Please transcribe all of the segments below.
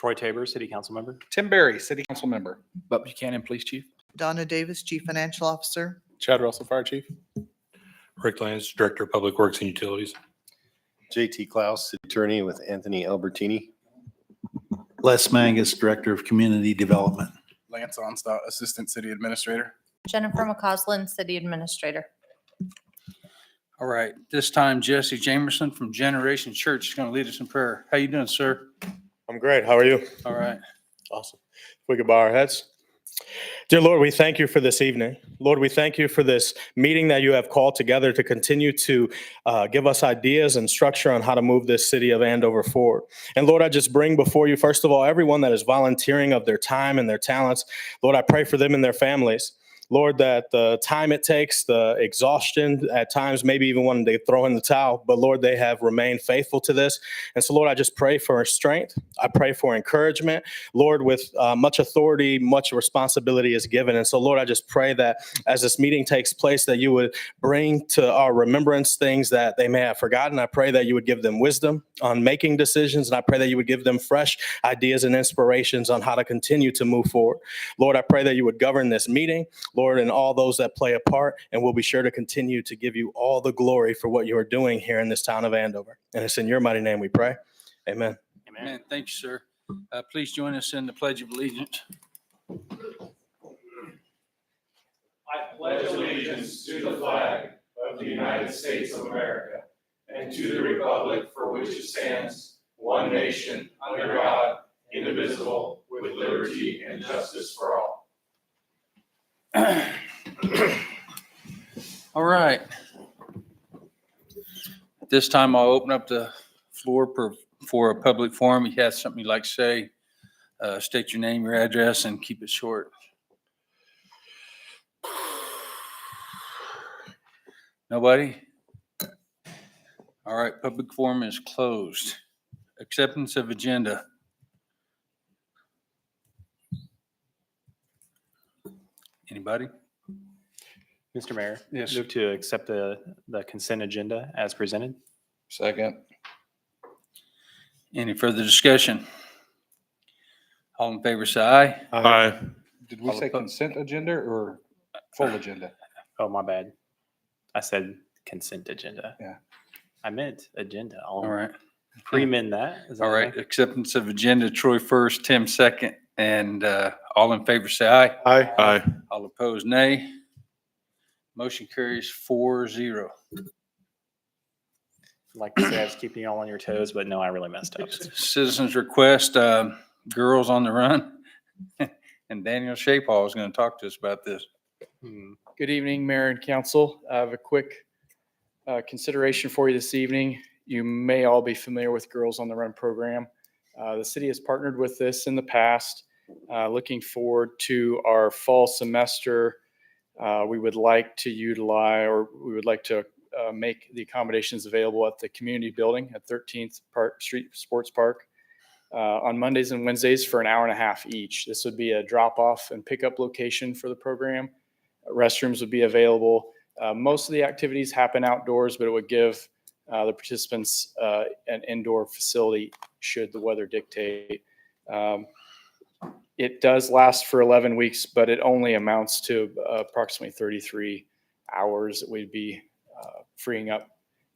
Troy Tabor, City Council Member. Tim Berry, City Council Member. Buck Buchanan, Police Chief. Donna Davis, Chief Financial Officer. Chad Russell, Fire Chief. Rick Lance, Director of Public Works and Utilities. JT Klaus, City Attorney with Anthony Albertini. Les Mangus, Director of Community Development. Lance Onstott, Assistant City Administrator. Jennifer McCausland, City Administrator. All right, this time Jesse Jamerson from Generation Church is going to lead us in prayer. How you doing, sir? I'm great. How are you? All right. Awesome. If we could bow our heads. Dear Lord, we thank you for this evening. Lord, we thank you for this meeting that you have called together to continue to give us ideas and structure on how to move this city of Andover forward. And Lord, I just bring before you, first of all, everyone that is volunteering of their time and their talents. Lord, I pray for them and their families. Lord, that the time it takes, the exhaustion at times, maybe even when they throw in the towel, but Lord, they have remained faithful to this. And so, Lord, I just pray for strength. I pray for encouragement. Lord, with much authority, much responsibility is given. And so, Lord, I just pray that as this meeting takes place, that you would bring to our remembrance things that they may have forgotten. I pray that you would give them wisdom on making decisions. And I pray that you would give them fresh ideas and inspirations on how to continue to move forward. Lord, I pray that you would govern this meeting. Lord, and all those that play a part, and we'll be sure to continue to give you all the glory for what you are doing here in this town of Andover. And it's in your mighty name we pray. Amen. Amen. Thank you, sir. Please join us in the Pledge of Allegiance. I pledge allegiance to the flag of the United States of America and to the republic for which it stands, one nation, under God, indivisible, with liberty and justice for all. All right. At this time, I'll open up the floor for a public forum. If you have something you'd like to say, state your name, your address, and keep it short. Nobody? All right, public forum is closed. Acceptance of agenda. Anybody? Mr. Mayor. Yes. Move to accept the consent agenda as presented. Second. Any further discussion? All in favor, say aye. Aye. Did we say consent agenda or full agenda? Oh, my bad. I said consent agenda. Yeah. I meant agenda. All I'll right. pre-amend that. Is that All right. okay? Acceptance of agenda. Troy first, Tim second, and all in favor, say aye. Aye. Aye. All opposed, nay. Motion carries 4-0. I'd like to say I was keeping you all on your toes, but no, I really messed up. Citizens request, Girls on the Run. And Daniel Shapehall is going to talk to us about this. Good evening, Mayor and Council. I have a quick consideration for you this evening. You may all be familiar with Girls on the Run program. The city has partnered with this in the past. Looking forward to our fall semester, we would like to utilize, or we would like to make the accommodations available at the community building at 13th Street Sports Park on Mondays and Wednesdays for an hour and a half each. This would be a drop-off and pickup location for the program. Restrooms would be available. Most of the activities happen outdoors, but it would give the participants an indoor facility should the weather dictate. It does last for 11 weeks, but it only amounts to approximately 33 hours that we'd be freeing up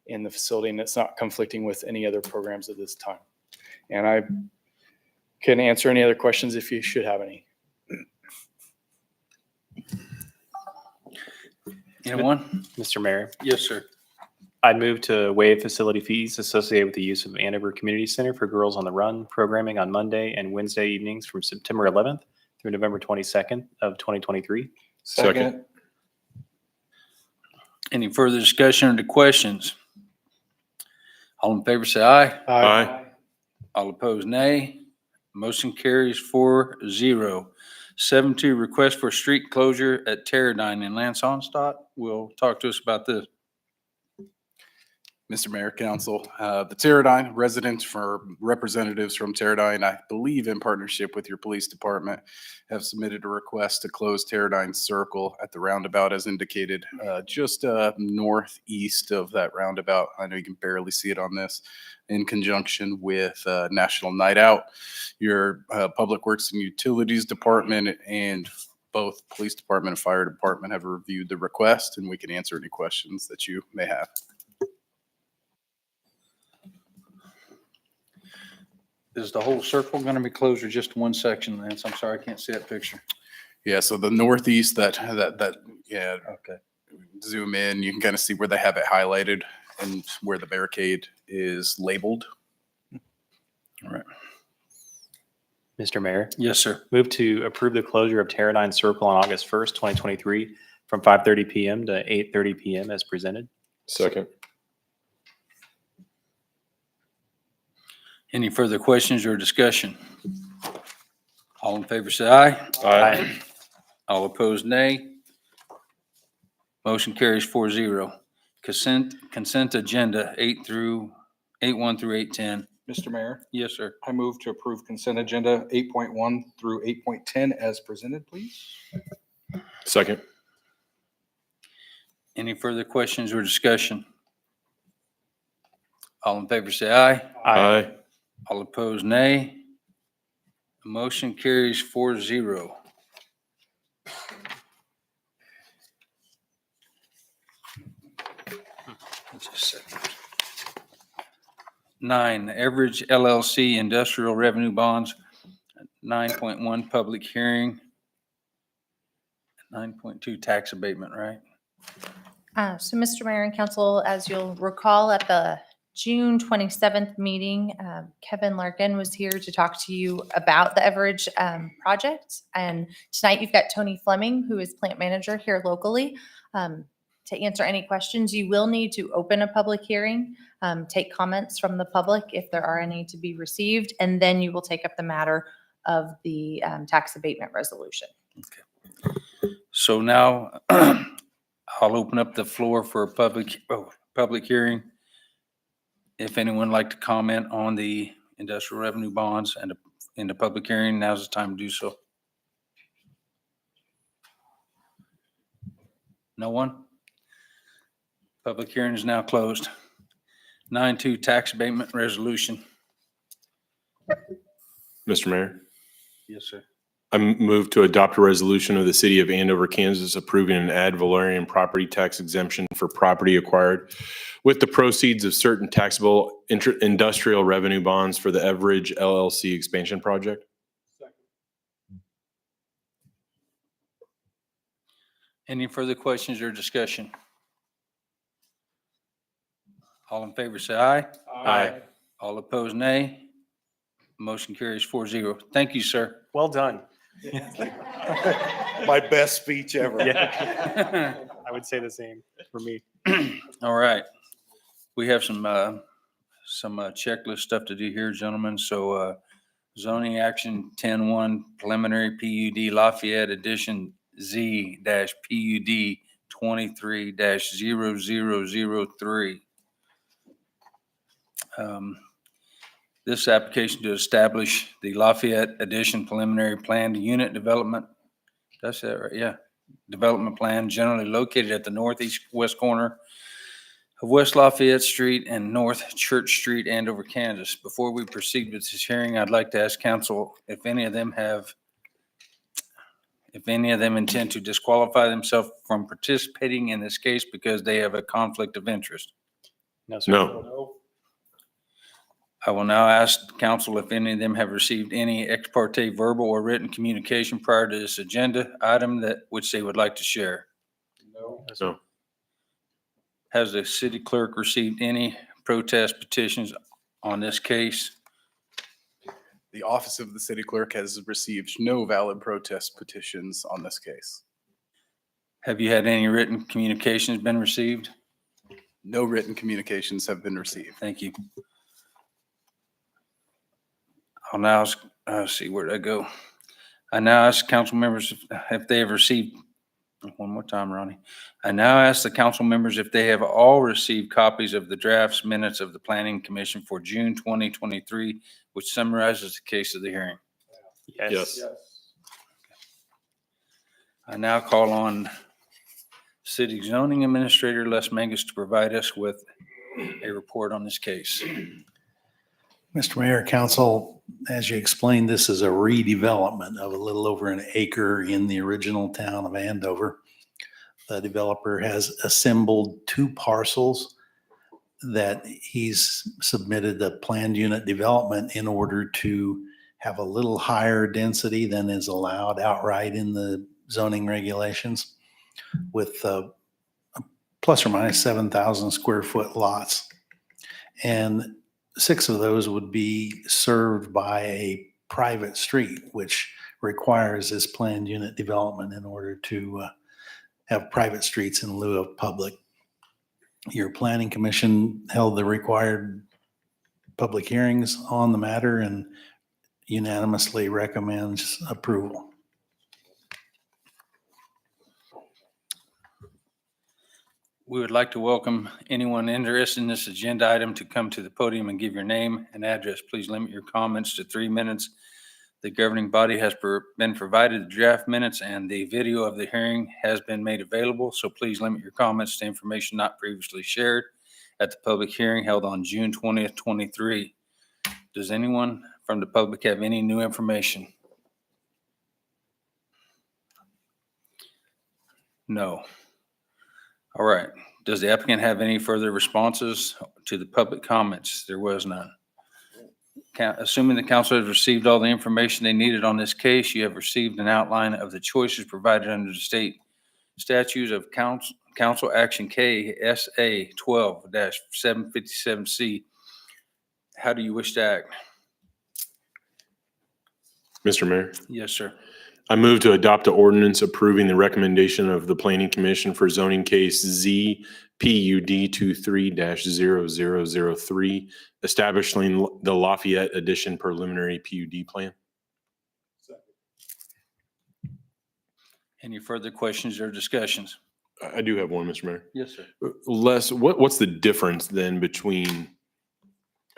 in the facility, and it's not conflicting with any other programs at this time. And I can answer any other questions if you should have any. Anyone? Mr. Mayor, Yes, sir. I'd move to waive facility fees associated with the use of Andover Community Center for Girls on the Run programming on Monday and Wednesday evenings from September 11th through November 22nd of 2023. Second. Any further discussion or questions? All in favor, say aye. Aye. All opposed, nay. Motion carries 4-0. 7-2, request for street closure at Teradyne, and Lance Onstott will talk to us about this. Mr. Mayor, Council, the Teradyne residents for representatives from Teradyne, I believe in partnership with your police department, have submitted a request to close Teradyne Circle at the roundabout as indicated, just northeast of that roundabout. I know you can barely see it on this, in conjunction with National Night Out. Your Public Works and Utilities Department and both Police Department and Fire Department have reviewed the request, and we can answer any questions that you may have. Is the whole circle going to be closed or just one section, Lance? I'm sorry, I can't see that picture. Yeah, so the northeast, yeah, Okay. zoom in, you can kind of see where they have it highlighted and where the barricade is labeled. All right. Mr. Mayor, Yes, sir. move to approve the closure of Teradyne Circle on August 1st, 2023 from 5:30 PM to 8:30 PM as presented. Second. Any further questions or discussion? All in favor, say aye. Aye. All opposed, nay. Motion carries 4-0. Consent agenda 8-1 through 8-10. Mr. Mayor, Yes, sir. I move to approve consent agenda 8.1 through 8.10 as presented, please. Second. Any further questions or discussion? All in favor, say aye. Aye. All opposed, nay. Motion carries 4-0. Just a second. 9, Everidge LLC Industrial Revenue Bonds, 9.1 Public Hearing, 9.2 Tax Abatement, right? So, Mr. Mayor and Council, as you'll recall at the June 27th meeting, Kevin Larkin was here to talk to you about the Everidge project. And tonight you've got Tony Fleming, who is plant manager here locally, to answer any questions. You will need to open a public hearing, take comments from the public if there are any to be received, and then you will take up the matter of the tax abatement resolution. So now I'll open up the floor for a public hearing. If anyone would like to comment on the industrial revenue bonds and in the public hearing, now's the time to do so. No one? Public hearing is now closed. 9.2 Tax Abatement Resolution. Mr. Mayor, Yes, sir. I move to adopt a resolution of the city of Andover, Kansas, approving an ad valorem property tax exemption for property acquired with the proceeds of certain taxable industrial revenue bonds for the Everidge LLC expansion project. Any further questions or discussion? All in favor, say aye. Aye. All opposed, nay. Motion carries 4-0. Thank you, sir. Well done. My best speech ever. Yeah. I would say the same for me. All right. We have some checklist stuff to do here, gentlemen. So zoning action 10-1 preliminary PUD Lafayette Edition Z-PUD 23-0003. This application to establish the Lafayette Edition preliminary planned unit development. That's it, right? Yeah. Development plan generally located at the northeast west corner of West Lafayette Street and North Church Street, Andover, Kansas. Before we proceed with this hearing, I'd like to ask council if any of them intend to disqualify themselves from participating in this case because they have a conflict of interest. No, sir. No. I will now ask council if any of them have received any ex parte verbal or written communication prior to this agenda item which they would like to share. No. Has the city clerk received any protest petitions on this case? The office of the city clerk has received no valid protest petitions on this case. Have you had any written communications been received? No written communications have been received. Thank you. I'll now ask, see, where'd I go? I now ask council members if they have received One more time, Ronnie. I now ask the council members if they have all received copies of the drafts minutes of the Planning Commission for June 2023, which summarizes the case of the hearing. Yes. I now call on City Zoning Administrator Les Mangus to provide us with a report on this case. Mr. Mayor, Council, as you explained, this is a redevelopment of a little over an acre in the original town of Andover. The developer has assembled two parcels that he's submitted a planned unit development in order to have a little higher density than is allowed outright in the zoning regulations with plus or minus 7,000 square foot lots. And 6 of those would be served by a private street, which requires this planned unit development in order to have private streets in lieu of public. Your planning commission held the required public hearings on the matter and unanimously recommends approval. We would like to welcome anyone interested in this agenda item to come to the podium and give your name and address. Please limit your comments to 3 minutes. The governing body has been provided the draft minutes and the video of the hearing has been made available. So please limit your comments to information not previously shared at the public hearing held on June 20th, 23. Does anyone from the public have any new information? No. All right. Does the applicant have any further responses to the public comments? There was none. Assuming the council has received all the information they needed on this case, you have received an outline of the choices provided under the state statutes of Council Action KSA 12-757C. How do you wish to act? Mr. Mayor, Yes, sir. I move to adopt an ordinance approving the recommendation of the Planning Commission for zoning case ZPUD 23-0003, establishing the Lafayette Addition preliminary PUD plan. Any further questions or discussions? I do have one, Mr. Mayor. Yes, sir. Les, what's the difference then between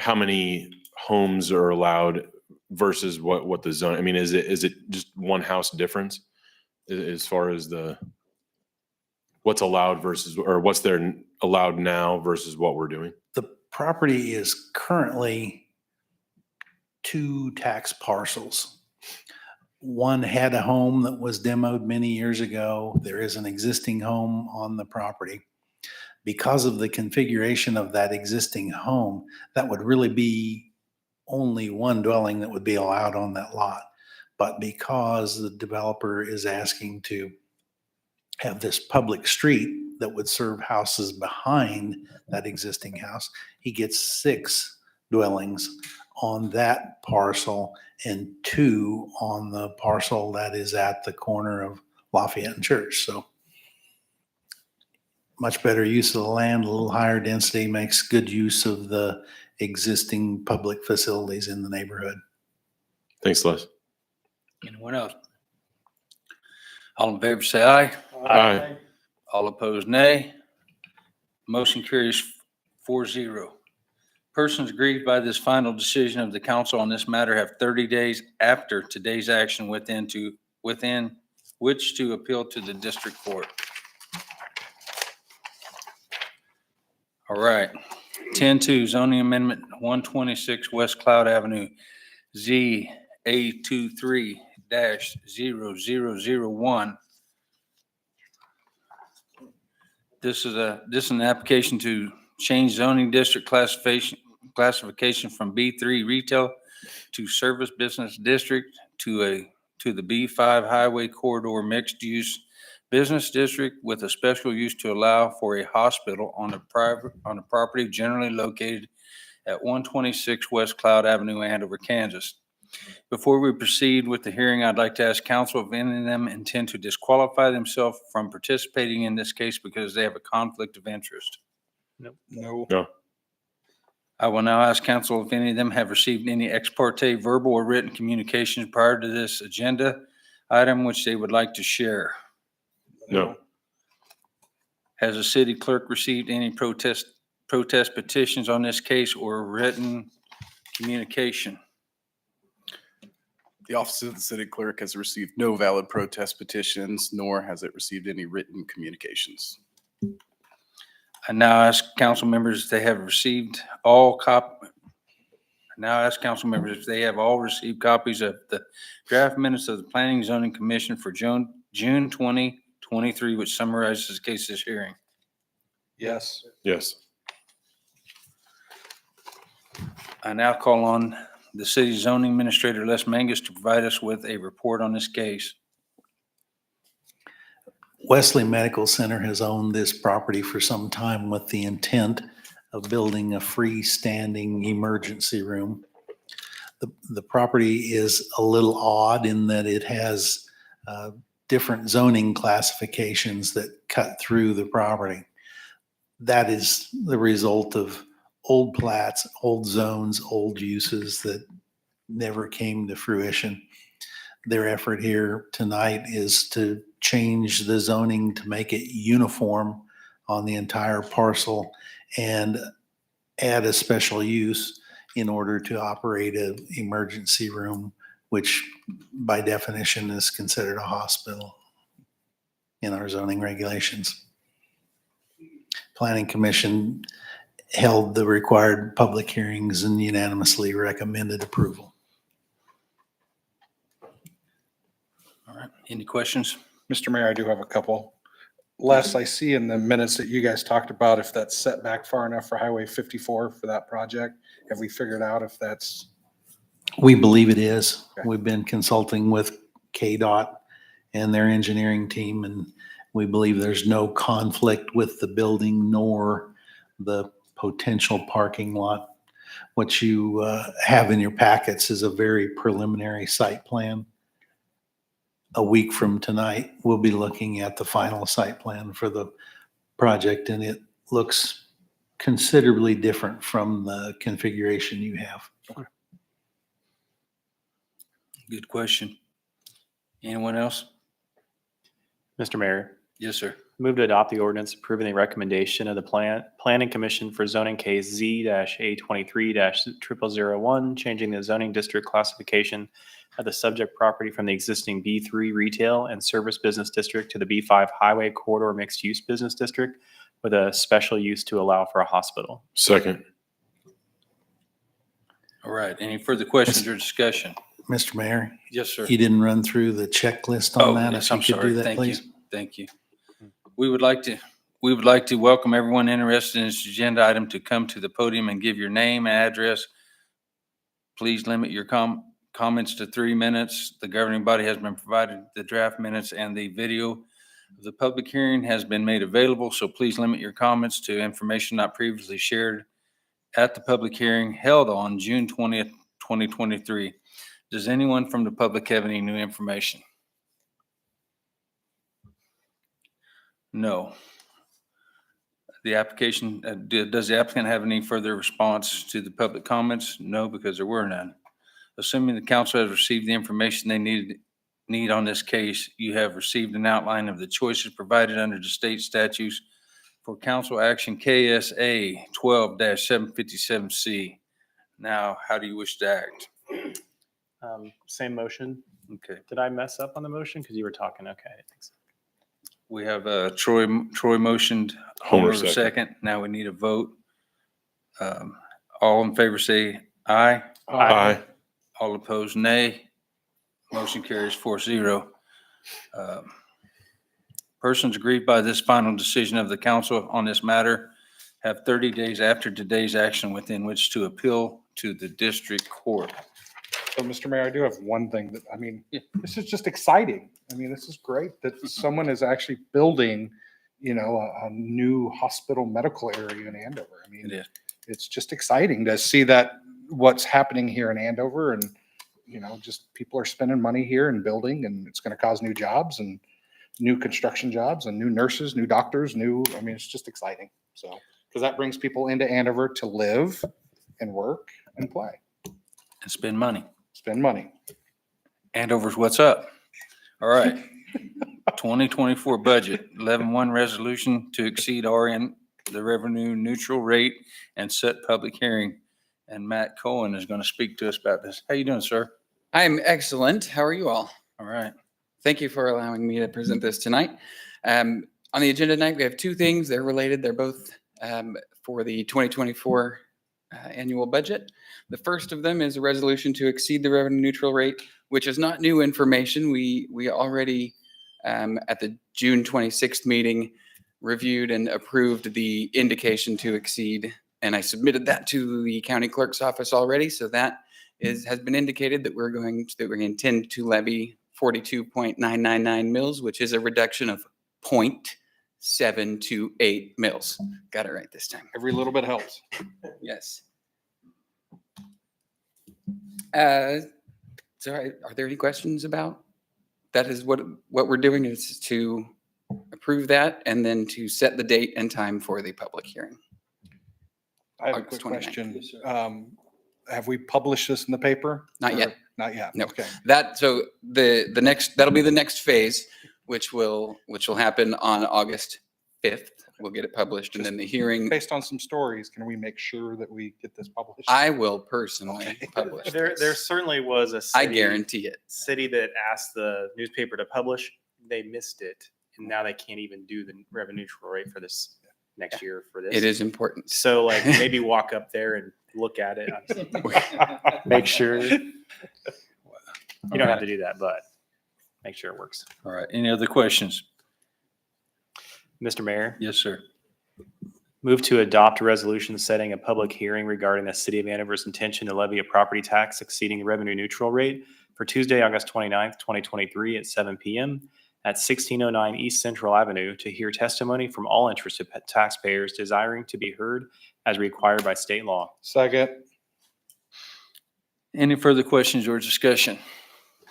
how many homes are allowed versus what the zone, I mean, is it just one house difference as far as what's allowed versus, or what's there allowed now versus what we're doing? The property is currently 2 tax parcels. One had a home that was demoed many years ago. There is an existing home on the property. Because of the configuration of that existing home, that would really be only one dwelling that would be allowed on that lot. But because the developer is asking to have this public street that would serve houses behind that existing house, he gets 6 dwellings on that parcel and 2 on the parcel that is at the corner of Lafayette and Church. So much better use of the land, a little higher density, makes good use of the existing public facilities in the neighborhood. Thanks, Les. Anyone else? All in favor, say aye. Aye. All opposed, nay. Motion carries 4-0. Persons aggrieved by this final decision of the council on this matter have 30 days after today's action within which to appeal to the district court. All right. 10-2 zoning amendment 126 West Cloud Avenue, ZA23-0001. This is an application to change zoning district classification from B3 retail to service business district to the B5 highway corridor mixed use business district with a special use to allow for a hospital on a property generally located at 126 West Cloud Avenue, Andover, Kansas. Before we proceed with the hearing, I'd like to ask council if any of them intend to disqualify themselves from participating in this case because they have a conflict of interest. No. I will now ask council if any of them have received any ex parte verbal or written communications prior to this agenda item which they would like to share. No. Has the city clerk received any protest petitions on this case or written communication? The Office of the City Clerk has received no valid protest petitions, nor has it received any written communications. I now ask council members if they have received all if they have all received copies of the draft minutes of the Planning and Zoning Commission for June 2023, which summarizes the case this hearing. Yes. Yes. I now call on the city zoning administrator, Les Mangus, to provide us with a report on this case. Wesley Medical Center has owned this property for some time with the intent of building a freestanding emergency room. The property is a little odd in that it has different zoning classifications that cut through the property. That is the result of old plats, old zones, old uses that never came to fruition. Their effort here tonight is to change the zoning to make it uniform on the entire parcel and add a special use in order to operate an emergency room, which by definition is considered a hospital in our zoning regulations. Planning Commission held the required public hearings and unanimously recommended approval. All right, any questions? Mr. Mayor, I do have a couple. Les, I see in the minutes that you guys talked about if that's set back far enough for Highway 54 for that project. Have we figured out if that's? We believe it is. Okay. We've been consulting with KDOT and their engineering team, and we believe there's no conflict with the building nor the potential parking lot. What you have in your packets is a very preliminary site plan. A week from tonight, we'll be looking at the final site plan for the project, and it looks considerably different from the configuration you have. Good question. Anyone else? Mr. Mayor, Yes, sir. move to adopt the ordinance approving the recommendation of the Planning Commission for zoning case Z-A23-0001, changing the zoning district classification of the subject property from the existing B3 Retail and Service Business District to the B5 Highway Corridor Mixed Use Business District with a special use to allow for a hospital. Second. All right, any further questions or discussion? Mr. Mayor, Yes, sir. you didn't run through the checklist on that. Yes, If you I'm could sorry. do that, Thank you. please. Thank you. We would like to welcome everyone interested in this agenda item to come to the podium and give your name and address. Please limit your comments to 3 minutes. The governing body has been provided the draft minutes, and the video of the public hearing has been made available, so please limit your comments to information not previously shared at the public hearing held on June 20th, 2023. Does anyone from the public have any new information? No. The application, does the applicant have any further response to the public comments? No, because there were none. Assuming the council has received the information they need on this case, you have received an outline of the choices provided under the state statutes for council action KSA 12-757C. Now, how do you wish to act? Same motion. Okay, Did I mess up on the motion? Because you were talking. Okay. I think so. we have Troy motioned, Homer Homer second. Now we need a vote. All in favor say aye. Aye. All opposed, nay. Motion carries 4-0. Persons aggrieved by this final decision of the council on this matter have 30 days after today's action within which to appeal to the district court. So, Mr. Mayor, I do have one thing that, this is just exciting. This is great that someone is actually building, a new hospital medical area in Andover. It is. It's just exciting to see that what's happening here in Andover and, just people are spending money here and building, and it's going to cause new jobs and new construction jobs and new nurses, new doctors, it's just exciting. So, because that brings people into Andover to live and work and play, And spend money. spend money. Andover's what's up. All right. 2024 budget, 11-1 resolution to exceed RN, the revenue neutral rate and set public hearing. And Matt Cohen is going to speak to us about this. How you doing, sir? I am excellent. How are you all? All right. Thank you for allowing me to present this tonight. On the agenda tonight, we have two things. They're related. They're both for the 2024 annual budget. The first of them is a resolution to exceed the revenue neutral rate, which is not new information. We already at the June 26th meeting reviewed and approved the indication to exceed, and I submitted that to the county clerk's office already. So that has been indicated that we intend to levy 42.999 mils, which is a reduction of 0.728 mils. Got it right this time. Every little bit helps. Yes. Are there any questions about? That is what we're doing, is to approve that and then to set the date and time for the public hearing. I have a August quick 29th. question. Yes, sir. Have we published this in the paper? Not yet. Or- Not yet. No. Okay. So the next, that'll be the next phase, which will happen on August 5th. We'll get it published, and then the hearing, Based on some stories, can we make sure that we get this published? I will personally Okay. publish. There this. certainly was a I city, guarantee it. city that asked the newspaper to publish. They missed it, and now they can't even do the revenue neutral rate for this next year for this. It is important. So like maybe walk up there and look at it. Make sure. You don't have to do that, but make sure it works. All right. Any other questions? Mr. Mayor, Yes, sir. move to adopt a resolution setting a public hearing regarding the city of Andover's intention to levy a property tax exceeding the revenue neutral rate for Tuesday, August 29th, 2023 at 7 PM at 1609 East Central Avenue to hear testimony from all interested taxpayers desiring to be heard as required by state law. Second. Any further questions or discussion?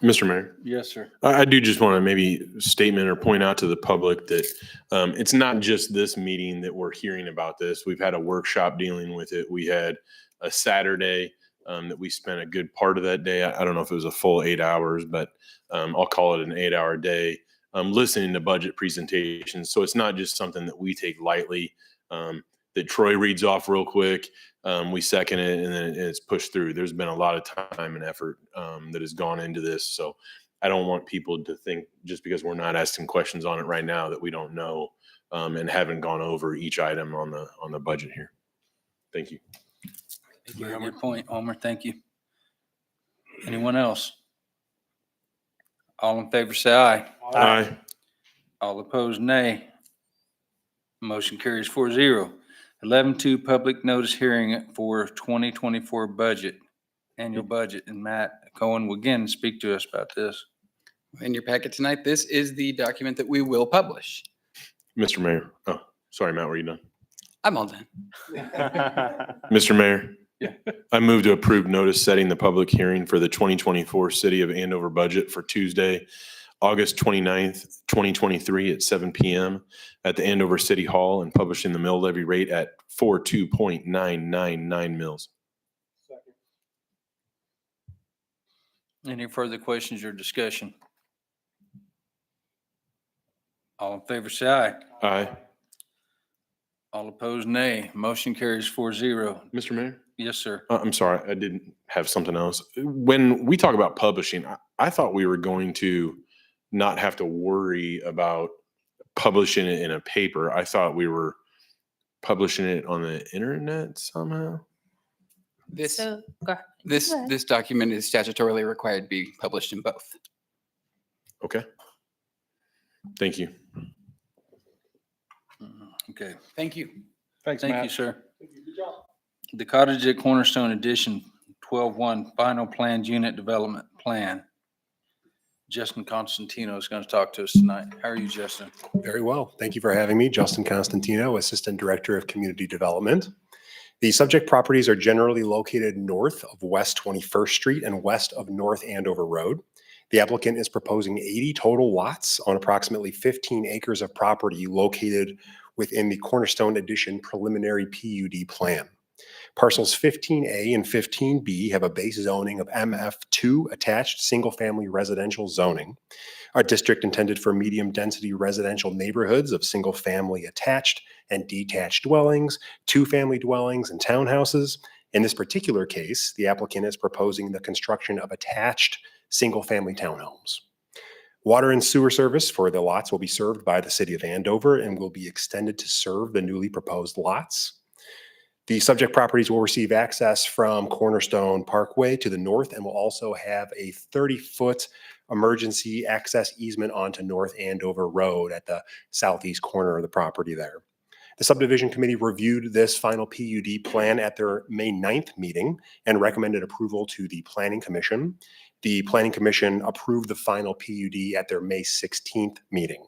Mr. Mayor, Yes, sir. I do just want to maybe statement or point out to the public that it's not just this meeting that we're hearing about this. We've had a workshop dealing with it. We had a Saturday that we spent a good part of that day. I don't know if it was a full 8 hours, but I'll call it an 8-hour day listening to budget presentations. So it's not just something that we take lightly, that Troy reads off real quick. We second it and then it's pushed through. There's been a lot of time and effort that has gone into this. So I don't want people to think just because we're not asking questions on it right now that we don't know and haven't gone over each item on the budget here. Thank you. Very good point, Omer. Thank you. Anyone else? All in favor, say aye. Aye. All opposed, nay. Motion carries 4-0. 11-2, public notice hearing for 2024 budget, annual budget. And Matt Cohen will again speak to us about this. In your packet tonight, this is the document that we will publish. Mr. Mayor. Oh, sorry, Matt, were you done? I'm all done. Mr. Mayor. Yeah. I move to approve notice setting the public hearing for the 2024 City of Andover budget for Tuesday, August 29th, 2023 at 7 PM at the Andover City Hall and publishing the mill levy rate at 42.999 mils. Any further questions or discussion? All in favor, say aye. Aye. All opposed, nay. Motion carries 4-0. Mr. Mayor? Yes, sir. I'm sorry, I didn't have something else. When we talk about publishing, I thought we were going to not have to worry about publishing it in a paper. I thought we were publishing it on the internet somehow. This So, go ahead. this Go ahead. this document is statutorily required to be published in both. Okay. Thank you. Okay. Thank you. Thanks, Thank Matt. you, sir. The Cottage at Cornerstone Edition 12-1 Final Planned Unit Development Plan. Justin Constantino is going to talk to us tonight. How are you, Justin? Very well. Thank you for having me. Justin Constantino, Assistant Director of Community Development. The subject properties are generally located north of West 21st Street and west of North Andover Road. The applicant is proposing 80 total lots on approximately 15 acres of property located within the Cornerstone Edition preliminary PUD plan. Parcels 15A and 15B have a base zoning of MF2 attached single-family residential zoning. Our district intended for medium-density residential neighborhoods of single-family attached and detached dwellings, two-family dwellings, and townhouses. In this particular case, the applicant is proposing the construction of attached single-family townhomes. Water and sewer service for the lots will be served by the city of Andover and will be extended to serve the newly proposed lots. The subject properties will receive access from Cornerstone Parkway to the north and will also have a 30-foot emergency access easement onto North Andover Road at the southeast corner of the property there. The subdivision committee reviewed this final PUD plan at their May 9th meeting and recommended approval to the Planning Commission. The Planning Commission approved the final PUD at their May 16th meeting.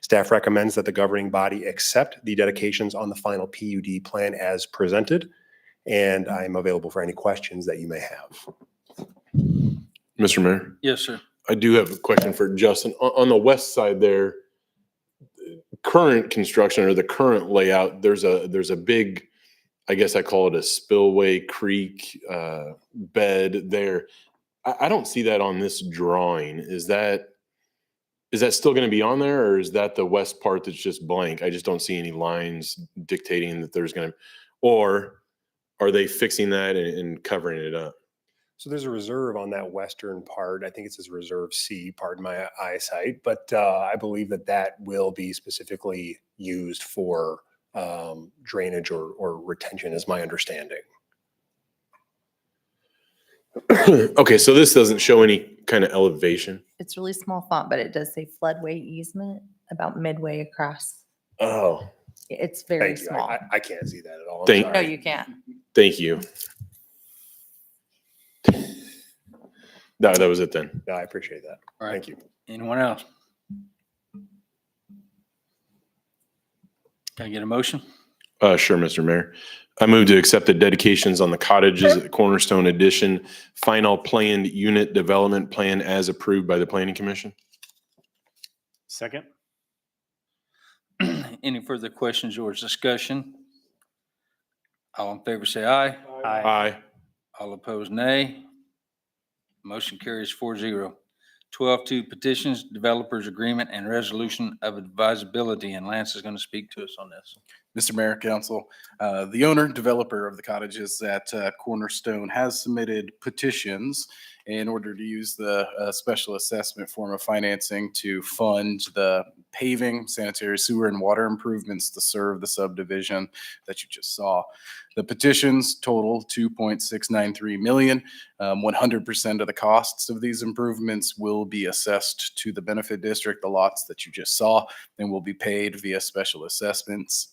Staff recommends that the governing body accept the dedications on the final PUD plan as presented, and I'm available for any questions that you may have. Mr. Mayor, Yes, sir. I do have a question for Justin. On the west side there, current construction or the current layout, there's a big, I guess I call it a spillway creek bed there. I don't see that on this drawing. Is that still going to be on there, or is that the west part that's just blank? I just don't see any lines dictating that there's going to, or are they fixing that and covering it up? So there's a reserve on that western part. I think it says Reserve C, pardon my eyesight, but I believe that will be specifically used for drainage or retention is my understanding. Okay, so this doesn't show any kind of elevation. It's really small font, but it does say floodway easement about midway across. Oh, It's very Thank you. small. I can't see that at all. I'm Thank- No, sorry. you can't. thank you. No, that was it then. No, I appreciate that. All right. Thank you. Anyone else? Can I get a motion? Sure, Mr. Mayor. I move to accept the dedications on the cottages at Cornerstone Edition final planned unit development plan as approved by the Planning Commission. Second? Any further questions or discussion? All in favor, say aye. Aye. All opposed, nay. Motion carries 4-0. 12-2 petitions, developers agreement, and resolution of advisability. And Lance is going to speak to us on this. Mr. Mayor, Council, the owner, developer of the cottages at Cornerstone has submitted petitions in order to use the special assessment form of financing to fund the paving, sanitary sewer, and water improvements to serve the subdivision that you just saw. The petitions total $2.693 million. 100% of the costs of these improvements will be assessed to the benefit district, the lots that you just saw, and will be paid via special assessments.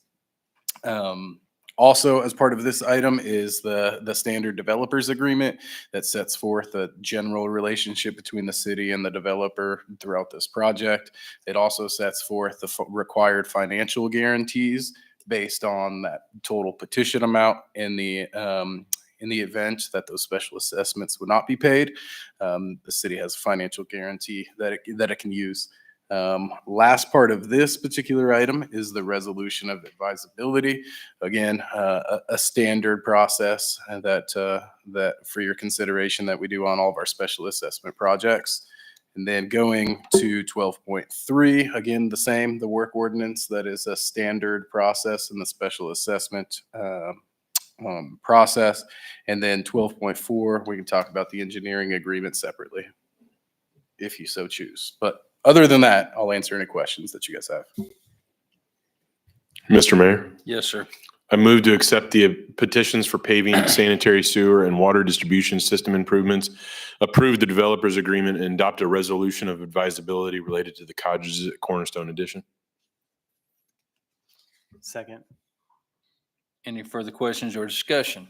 Also, as part of this item is the standard developers agreement that sets forth a general relationship between the city and the developer throughout this project. It also sets forth the required financial guarantees based on that total petition amount in the event that those special assessments would not be paid. The city has a financial guarantee that it can use. Last part of this particular item is the resolution of advisability. Again, a standard process that for your consideration that we do on all of our special assessment projects. And then going to 12.3, again, the same, the work ordinance, that is a standard process in the special assessment process. And then 12.4, we can talk about the engineering agreement separately, if you so choose. But other than that, I'll answer any questions that you guys have. Mr. Mayor, Yes, sir. I move to accept the petitions for paving, sanitary sewer, and water distribution system improvements, approve the developers agreement, and adopt a resolution of advisability related to the cottages at Cornerstone Edition. Second? Any further questions or discussion?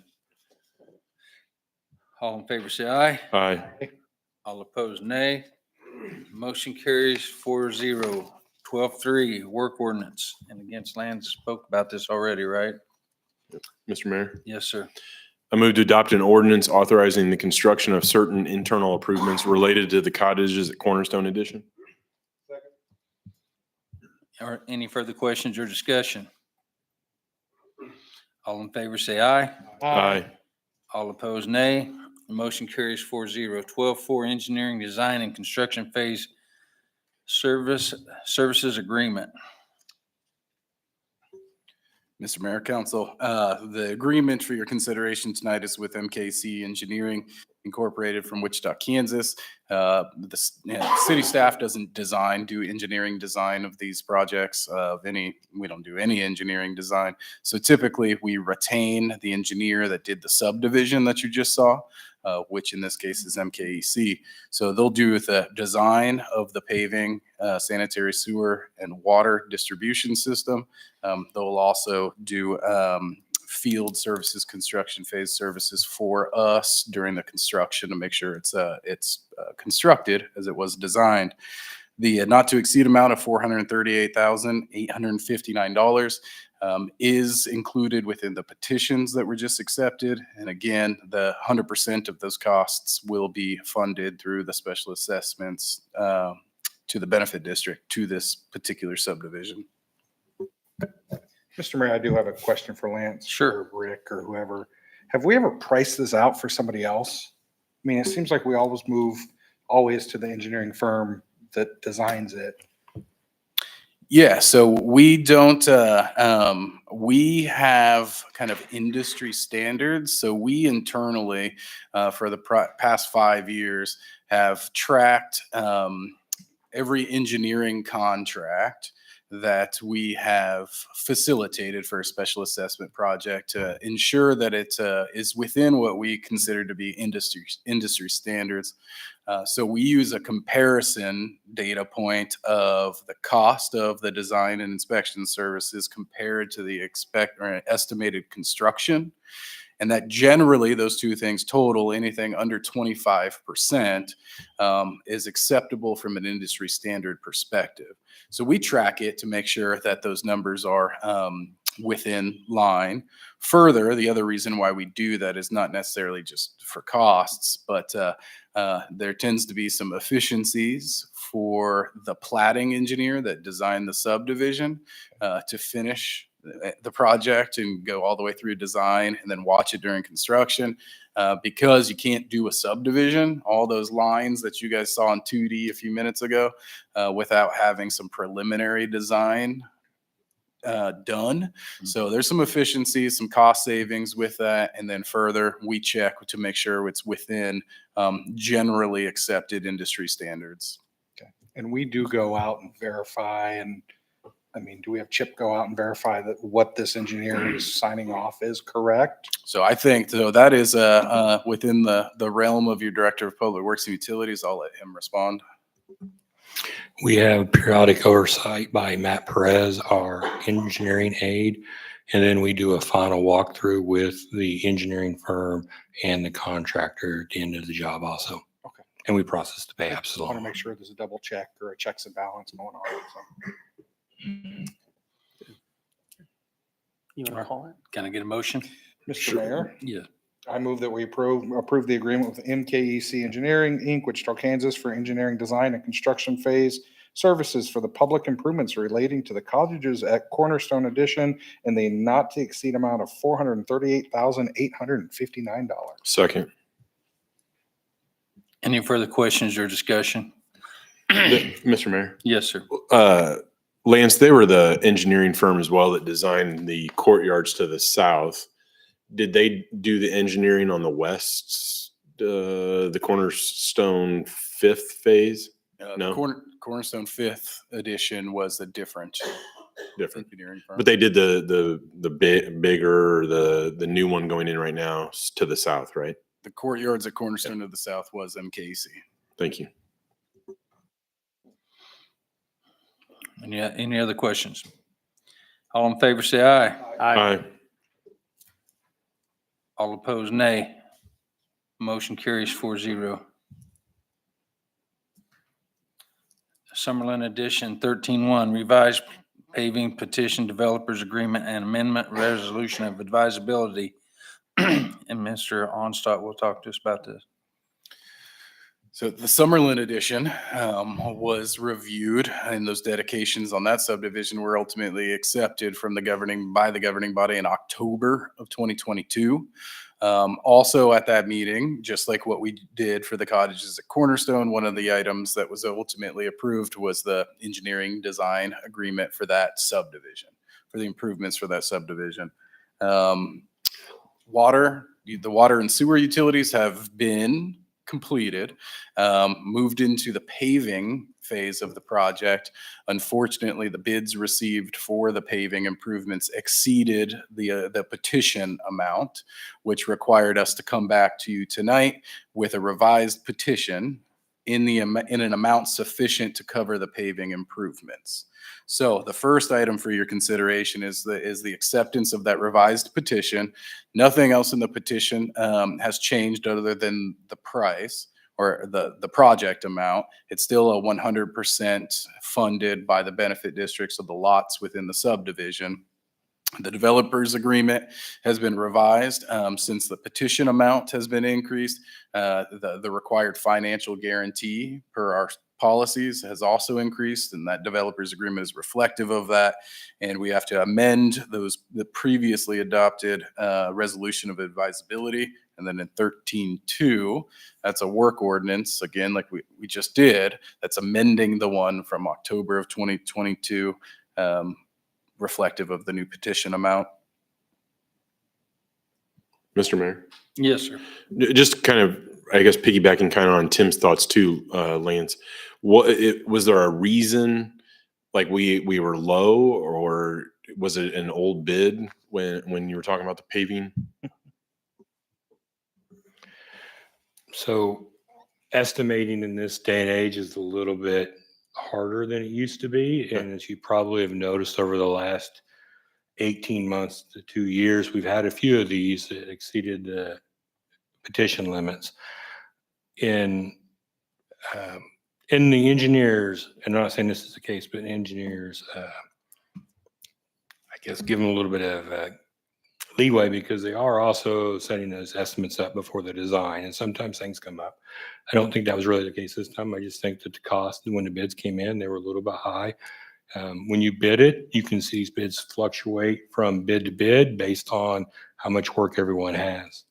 All in favor, say aye. Aye. All opposed, nay. Motion carries 4-0. 12.3, work ordinance. And again, Lance spoke about this already, right? Mr. Mayor, Yes, sir. I move to adopt an ordinance authorizing the construction of certain internal improvements related to the cottages at Cornerstone Edition. Or any further questions or discussion? All in favor, say aye. Aye. All opposed, nay. The motion carries 4-0. 12-4, engineering, design, and construction phase services agreement. Mr. Mayor, Council, the agreement for your consideration tonight is with MKC Engineering Incorporated from Wichita, Kansas. City staff doesn't do engineering design of these projects we don't do any engineering design. So typically we retain the engineer that did the subdivision that you just saw, which in this case is MKEC. So they'll do the design of the paving, sanitary sewer and water distribution system. They'll also do field services, construction phase services for us during the construction to make sure it's constructed as it was designed. The not to exceed amount of $438,859 is included within the petitions that were just accepted. And again, the 100% of those costs will be funded through the special assessments to the benefit district to this particular subdivision. Mr. Mayor, I do have a question for Lance. Sure. Or Rick or whoever. Have we ever priced this out for somebody else? I mean, it seems like we always move to the engineering firm that designs it. Yeah, so we don't, we have kind of industry standards. So we internally, for the past 5 years, have tracked every engineering contract that we have facilitated for a special assessment project to ensure that it is within what we consider to be industry standards. So we use a comparison data point of the cost of the design and inspection services compared to the estimated construction. And that generally those two things total anything under 25% is acceptable from an industry standard perspective. So we track it to make sure that those numbers are within line. Further, the other reason why we do that is not necessarily just for costs, but there tends to be some efficiencies for the platting engineer that designed the subdivision to finish the project and go all the way through design and then watch it during construction. Because you can't do a subdivision, all those lines that you guys saw in 2D a few minutes ago, without having some preliminary design done. So there's some efficiencies, some cost savings with that. And then further, we check to make sure it's within generally accepted industry standards. Okay. And we do go out and verify and I mean, do we have Chip go out and verify that what this engineer is signing off is correct? So I think so that is within the realm of your Director of Public Works and Utilities. I'll let him respond. We have periodic oversight by Matt Perez, our engineering aide, and then we do a final walkthrough with the engineering firm and the contractor at the end of the job also. Okay. And we process the pay, I absolutely. want to make sure there's a double check or a checks and balance going on. So. You want to call it? Can I get a motion? Mr. Mayor, Yeah. I move that we approve the agreement with MKEC Engineering, Inc., Wichita, Kansas for engineering design and construction phase services for the public improvements relating to the cottages at Cornerstone Addition in the not to exceed amount of $438,859. Second. Any further questions or discussion? Mr. Mayor. Yes, sir. Lance, they were the engineering firm as well that designed the courtyards to the south. Did they do the engineering on the west, the Cornerstone fifth phase? No. Cornerstone Fifth Edition was a different engineering firm. But they did the bigger, the new one going in right now to the south, right? The courtyards at Cornerstone of the South was MKC. Thank you. Any other questions? All in favor, say aye. Aye. All opposed, nay. Motion carries 4-0. Summerlin Edition 13-1, revised paving petition developers agreement and amendment resolution of advisability. And Mr. Onstott will talk to us about this. So the Summerlin edition was reviewed, and those dedications on that subdivision were ultimately accepted by the governing body in October of 2022. Also at that meeting, just like what we did for the cottages at Cornerstone, one of the items that was ultimately approved was the engineering design agreement for that subdivision, for the improvements for that subdivision. The water and sewer utilities have been completed, moved into the paving phase of the project. Unfortunately, the bids received for the paving improvements exceeded the petition amount, which required us to come back to you tonight with a revised petition in an amount sufficient to cover the paving improvements. So the first item for your consideration is the acceptance of that revised petition. Nothing else in the petition has changed other than the price or the project amount. It's still a 100% funded by the benefit districts of the lots within the subdivision. The developer's agreement has been revised since the petition amount has been increased. The required financial guarantee per our policies has also increased, and that developer's agreement is reflective of that. And we have to amend the previously adopted resolution of advisability. And then in 13.2, that's a work ordinance, again, like we just did, that's amending the one from October of 2022, reflective of the new petition amount. Mr. Mayor, Yes, sir. just kind of, I guess, piggybacking kind of on Tim's thoughts too, Lance, was there a reason, like we were low, or was it an old bid when you were talking about the paving? So estimating in this day and age is a little bit harder than it used to be. And as you probably have noticed over the last 18 months to 2 years, we've had a few of these that exceeded the petition limits. In the engineers, and I'm not saying this is the case, but engineers, I guess, give them a little bit of leeway because they are also setting those estimates up before the design, and sometimes things come up. I don't think that was really the case this time. I just think that the cost, when the bids came in, they were a little bit high. When you bid it, you can see these bids fluctuate from bid to bid based on how much work everyone has.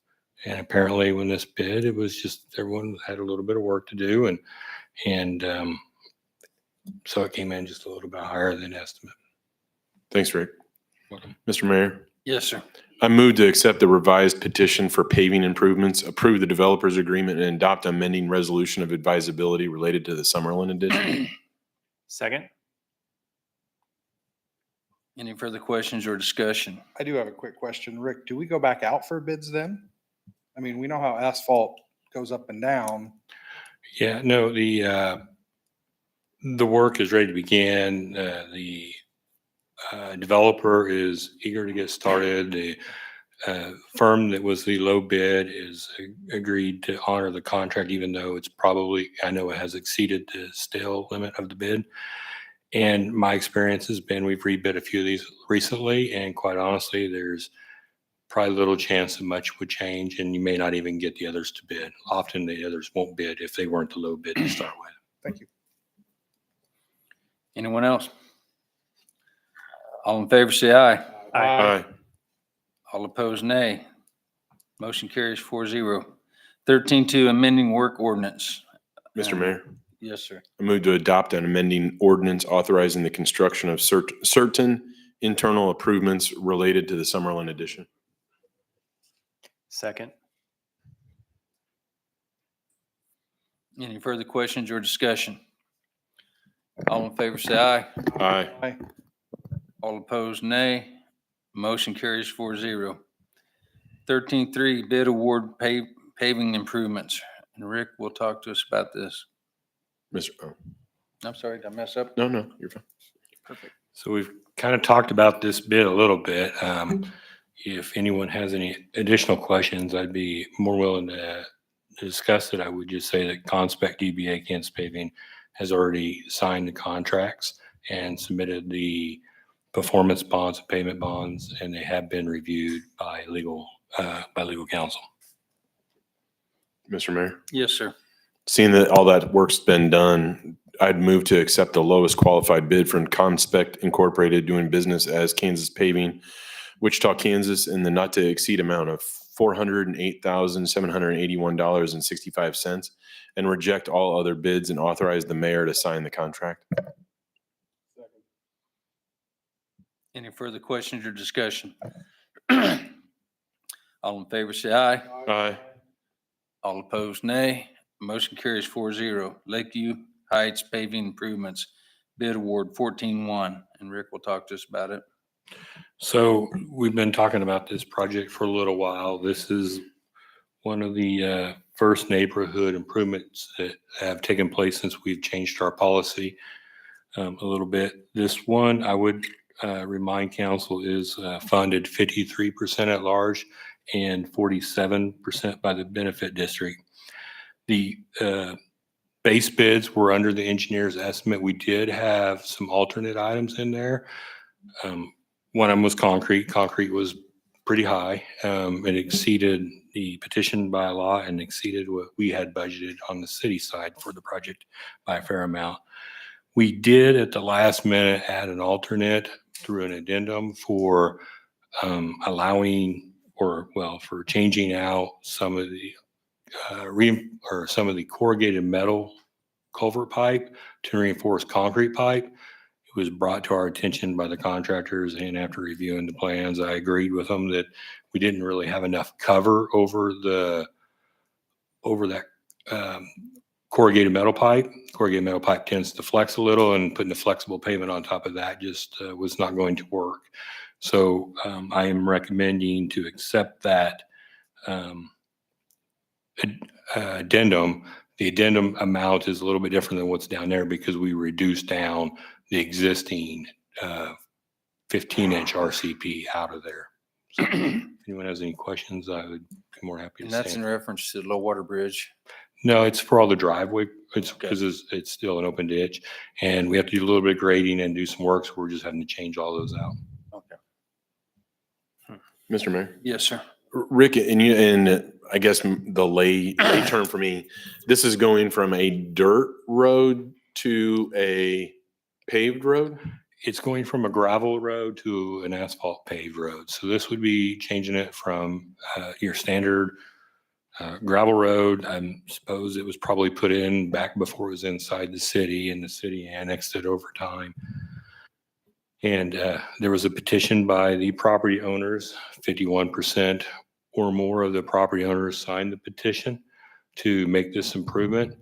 And apparently when this bid, it was just everyone had a little bit of work to do. And so it came in just a little bit higher than estimate. Thanks, Rick. Welcome. Mr. Mayor, Yes, sir. I move to accept the revised petition for paving improvements, approve the developer's agreement, and adopt amending resolution of advisability related to the Summerlin edition. Second? Any further questions or discussion? I do have a quick question. Rick, do we go back out for bids then? I mean, we know how asphalt goes up and down. Yeah, no, the work is ready to begin. The developer is eager to get started. The firm that was the low bid is agreed to honor the contract, even though it's probably, I know it has exceeded the stale limit of the bid. And my experience has been, we've rebid a few of these recently, and quite honestly, there's probably little chance that much would change, and you may not even get the others to bid. Often the others won't bid if they weren't the low bid to start with. Thank you. Anyone else? All in favor, say aye. Aye. All opposed, nay. Motion carries 4-0. 13.2, amending work ordinance. Mr. Mayor, Yes, sir. I move to adopt an amending ordinance authorizing the construction of certain internal improvements related to the Summerlin edition. Second? Any further questions or discussion? All in favor, say aye. Aye. All opposed, nay. Motion carries 4-0. 13.3, bid award paving improvements. And Rick will talk to us about this. I'm sorry, did I mess up? No, you're fine. Perfect. So we've kind of talked about this bid a little bit. If anyone has any additional questions, I'd be more willing to discuss it. I would just say that Conspec DBA Kansas Paving has already signed the contracts and submitted the performance bonds and payment bonds, and they have been reviewed by legal counsel. Mr. Mayor, Yes, sir. Seeing that all that work's been done, I'd move to accept the lowest qualified bid from Conspect Incorporated, doing business as Kansas Paving, Wichita, Kansas, in the not to exceed amount of $408,781.65, and reject all other bids and authorize the mayor to sign the contract. Any further questions or discussion? All in favor, say aye. Aye. All opposed, nay. Motion carries 4-0. Lakeview Heights paving improvements, bid award 14-1, and Rick will talk to us about it. So we've been talking about this project for a little while. This is one of the first neighborhood improvements that have taken place since we've changed our policy a little bit. This one, I would remind council, is funded 53% at large and 47% by the benefit district. The base bids were under the engineer's estimate. We did have some alternate items in there. One of them was concrete. Concrete was pretty high. It exceeded the petition by a lot and exceeded what we had budgeted on the city side for the project by a fair amount. We did at the last minute add an alternate through an addendum for allowing, or well, for changing out some of the some of the corrugated metal culvert pipe to reinforce concrete pipe. It was brought to our attention by the contractors, and after reviewing the plans, I agreed with them that we didn't really have enough cover over that corrugated metal pipe. Corrugated metal pipe tends to flex a little, and putting a flexible pavement on top of that just was not going to work. So I am recommending to accept that addendum. The addendum amount is a little bit different than what's down there because we reduced down the existing 15-inch RCP out of there. So if anyone has any questions, I would be more happy to And that's say. in reference to the low water bridge. No, it's for all the driveway. It's because it's still an open ditch, and we have to do a little bit of grading and do some work, so we're just having to change all those out. Okay. Mr. Mayor? Yes, sir. Rick, and I guess the lay term for me, this is going from a dirt road to a paved road? It's going from a gravel road to an asphalt paved road. So this would be changing it from your standard gravel road. I suppose it was probably put in back before it was inside the city, and the city annexed it over time. And there was a petition by the property owners. 51% or more of the property owners signed the petition to make this improvement.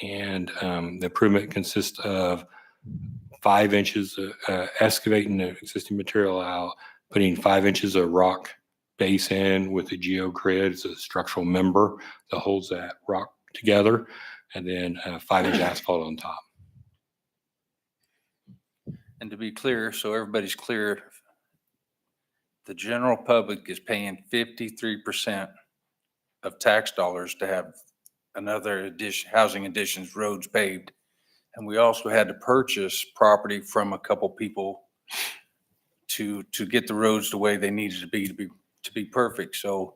And the improvement consists of 5 inches excavating the existing material out, putting 5 inches of rock base in with a geogrid. It's a structural member that holds that rock together, and then 5-inch asphalt on top. And to be clear, so everybody's clear, the general public is paying 53% of tax dollars to have another housing additions, roads paved. And we also had to purchase property from a couple people to get the roads the way they needed to be perfect. So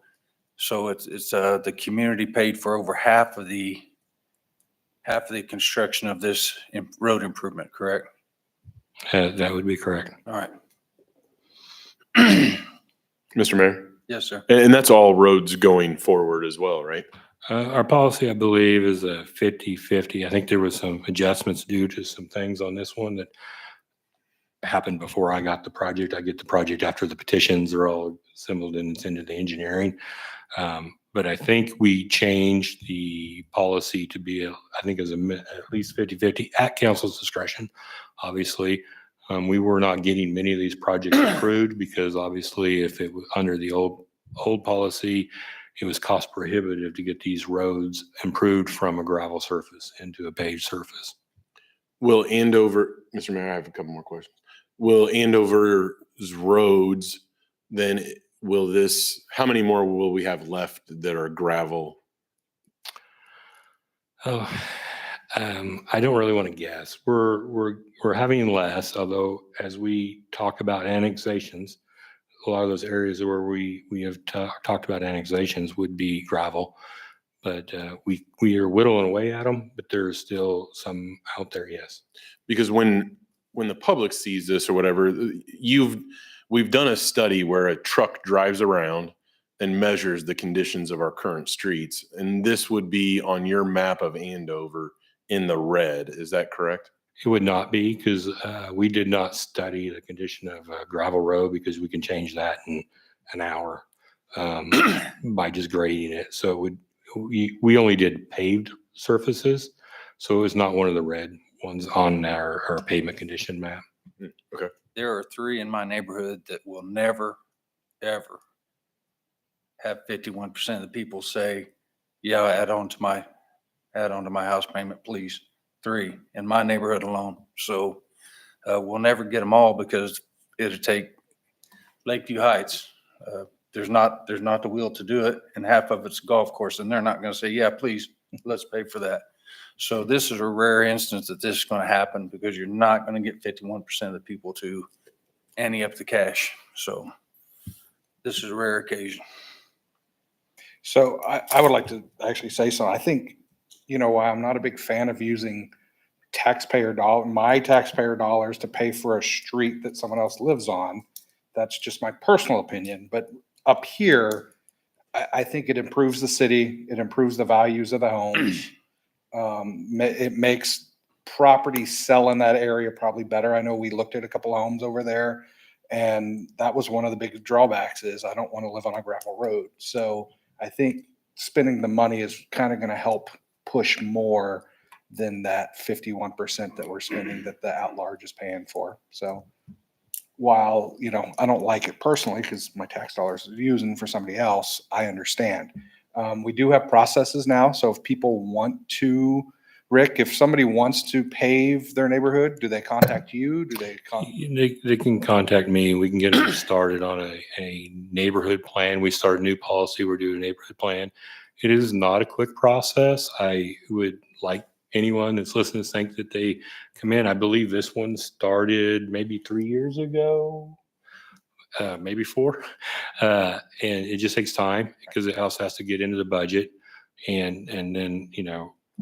it's the community paid for over half of the construction of this road improvement, correct? That would be correct. All right. Mr. Mayor? Yes, sir. And that's all roads going forward as well, right? Our policy, I believe, is a 50-50. I think there was some adjustments due to some things on this one that happened before I got the project. I get the project after the petitions are all assembled and it's into the engineering. But I think we changed the policy to be, I think, as at least 50-50 at council's discretion. Obviously, we were not getting many of these projects approved because obviously if it was under the old policy, it was cost prohibitive to get these roads improved from a gravel surface into a paved surface. Will Andover, Mr. Mayor, I have a couple more questions. Will Andover's roads, then how many more will we have left that are gravel? Oh, I don't really want to guess. We're having less, although as we talk about annexations, a lot of those areas where we have talked about annexations would be gravel. But we are whittling away at them, but there's still some out there, yes. Because when the public sees this or whatever, we've done a study where a truck drives around and measures the conditions of our current streets. And this would be on your map of Andover in the red. Is that correct? It would not be because we did not study the condition of a gravel road because we can change that in an hour by just grading it. So it would, we only did paved surfaces. So it was not one of the red ones on our pavement condition map. Okay. There are 3 in my neighborhood that will never, ever have 51% of the people say, yeah, add on to my house payment, please. 3 in my neighborhood alone. So we'll never get them all because it'll take Lakeview Heights. There's not the will to do it, and half of it's a golf course, and they're not going to say, yeah, please, let's pay for that. So this is a rare instance that this is going to happen because you're not going to get 51% of the people to ante up the cash. So this is a rare occasion. So I would like to actually say something. I think, why I'm not a big fan of using my taxpayer dollars to pay for a street that someone else lives on. That's just my personal opinion. But up here, I think it improves the city. It improves the values of the homes. It makes property sell in that area probably better. I know we looked at a couple of homes over there, and that was one of the big drawbacks is I don't want to live on a gravel road. So I think spending the money is kind of going to help push more than that 51% that we're spending that the at-large is paying for. So while, I don't like it personally because my tax dollars are using for somebody else, I understand. We do have processes now. So if people want to, Rick, if somebody wants to pave their neighborhood, do they contact you? Do they They can contact me. We can get them started on a neighborhood plan. We start a new policy. We're doing a neighborhood plan. It is not a quick process. I would like anyone that's listening to think that they come in. I believe this one started maybe 3 years ago, maybe 4. And it just takes time because the house has to get into the budget. And then,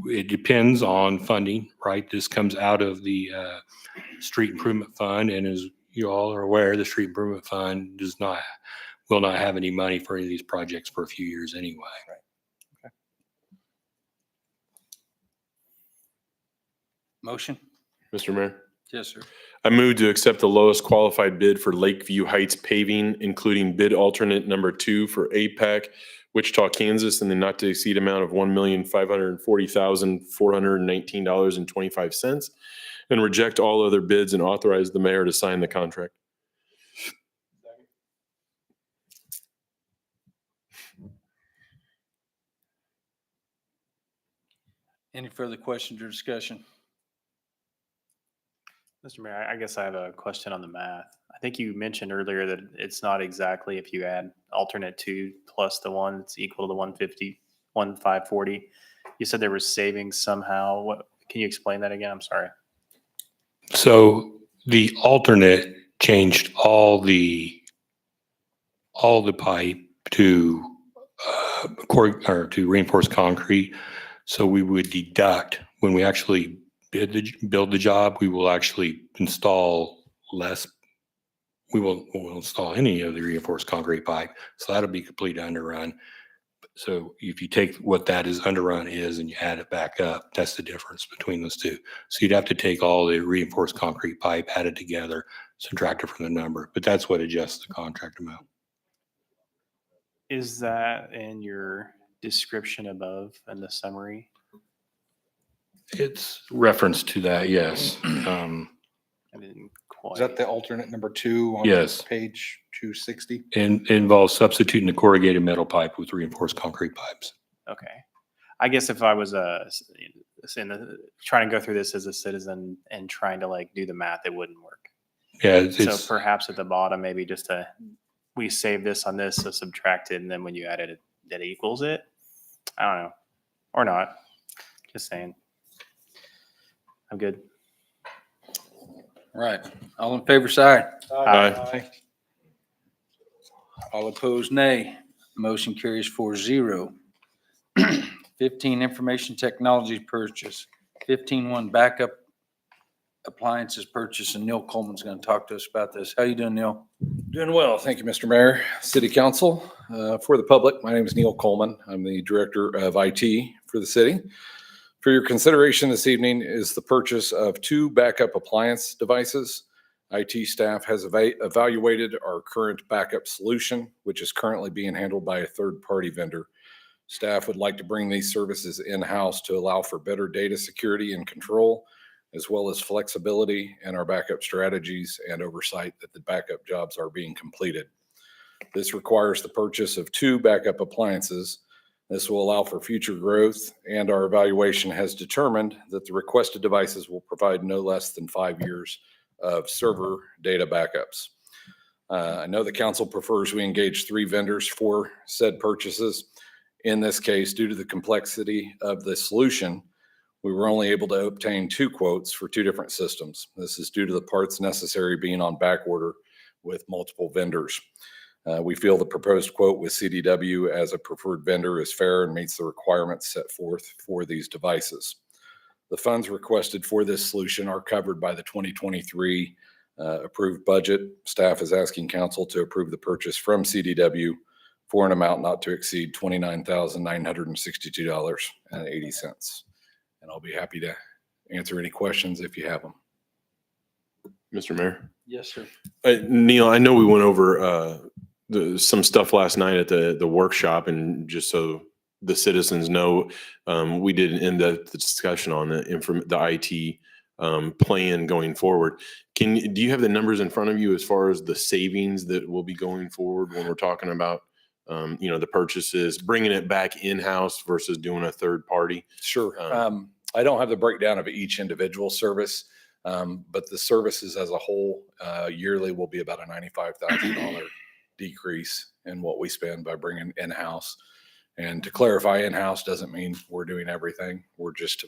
it depends on funding, right? This comes out of the street improvement fund. And as you all are aware, the street improvement fund will not have any money for any of these projects for a few years anyway. Right. Motion? Mr. Mayor? Yes, sir. I move to accept the lowest qualified bid for Lakeview Heights paving, including bid alternate number 2 for APAC, Wichita, Kansas, in the not to exceed amount of $1,540,419.25, and reject all other bids and authorize the mayor to sign the contract. Any further questions or discussion? Mr. Mayor, I guess I have a question on the math. I think you mentioned earlier that it's not exactly if you add alternate 2 plus the 1, it's equal to the 1,540. You said there was savings somehow. Can you explain that again? I'm sorry. So the alternate changed all the pipe to to reinforced concrete. So we would deduct when we actually build the job. We will actually install less. We won't install any of the reinforced concrete pipe. So that'll be complete underrun. So if you take what that is underrun is and you add it back up, that's the difference between those two. So you'd have to take all the reinforced concrete pipe, add it together, subtract it from the number, but that's what adjusts the contract amount. Is that in your description above in the summary? It's reference to that, yes. I didn't quite. Is that the alternate number 2 on Yes. page 260? And it involves substituting the corrugated metal pipe with reinforced concrete pipes. Okay. I guess if I was trying to go through this as a citizen and trying to do the math, it wouldn't work. Yeah, So it's perhaps at the bottom, maybe we save this on this, so subtract it, and then when you add it, that equals it. I don't know, or not. Just saying. I'm good. Right. All in favor, say aye. Aye. All opposed, nay. Motion carries 4-0. 15, information technology purchase. 15-1, backup appliances purchase, and Neil Coleman's going to talk to us about this. How you doing, Neil? Doing well. Thank you, Mr. Mayor, City Council. For the public, my name is Neil Coleman. I'm the Director of IT for the city. For your consideration this evening is the purchase of 2 backup appliance devices. IT staff has evaluated our current backup solution, which is currently being handled by a third-party vendor. Staff would like to bring these services in-house to allow for better data security and control, as well as flexibility in our backup strategies and oversight that the backup jobs are being completed. This requires the purchase of 2 backup appliances. This will allow for future growth, and our evaluation has determined that the requested devices will provide no less than 5 years of server data backups. I know the council prefers we engage 3 vendors for said purchases. In this case, due to the complexity of the solution, we were only able to obtain 2 quotes for 2 different systems. This is due to the parts necessary being on back order with multiple vendors. We feel the proposed quote with CDW as a preferred vendor is fair and meets the requirements set forth for these devices. The funds requested for this solution are covered by the 2023 approved budget. Staff is asking council to approve the purchase from CDW for an amount not to exceed $29,962.80. And I'll be happy to answer any questions if you have them. Mr. Mayor? Yes, sir. Neil, I know we went over some stuff last night at the workshop, and just so the citizens know, we did end the discussion on the IT plan going forward. Do you have the numbers in front of you as far as the savings that will be going forward when we're talking about the purchases, bringing it back in-house versus doing a third party? Sure. I don't have the breakdown of each individual service, but the services as a whole yearly will be about a $95,000 decrease in what we spend by bringing in-house. And to clarify, in-house doesn't mean we're doing everything.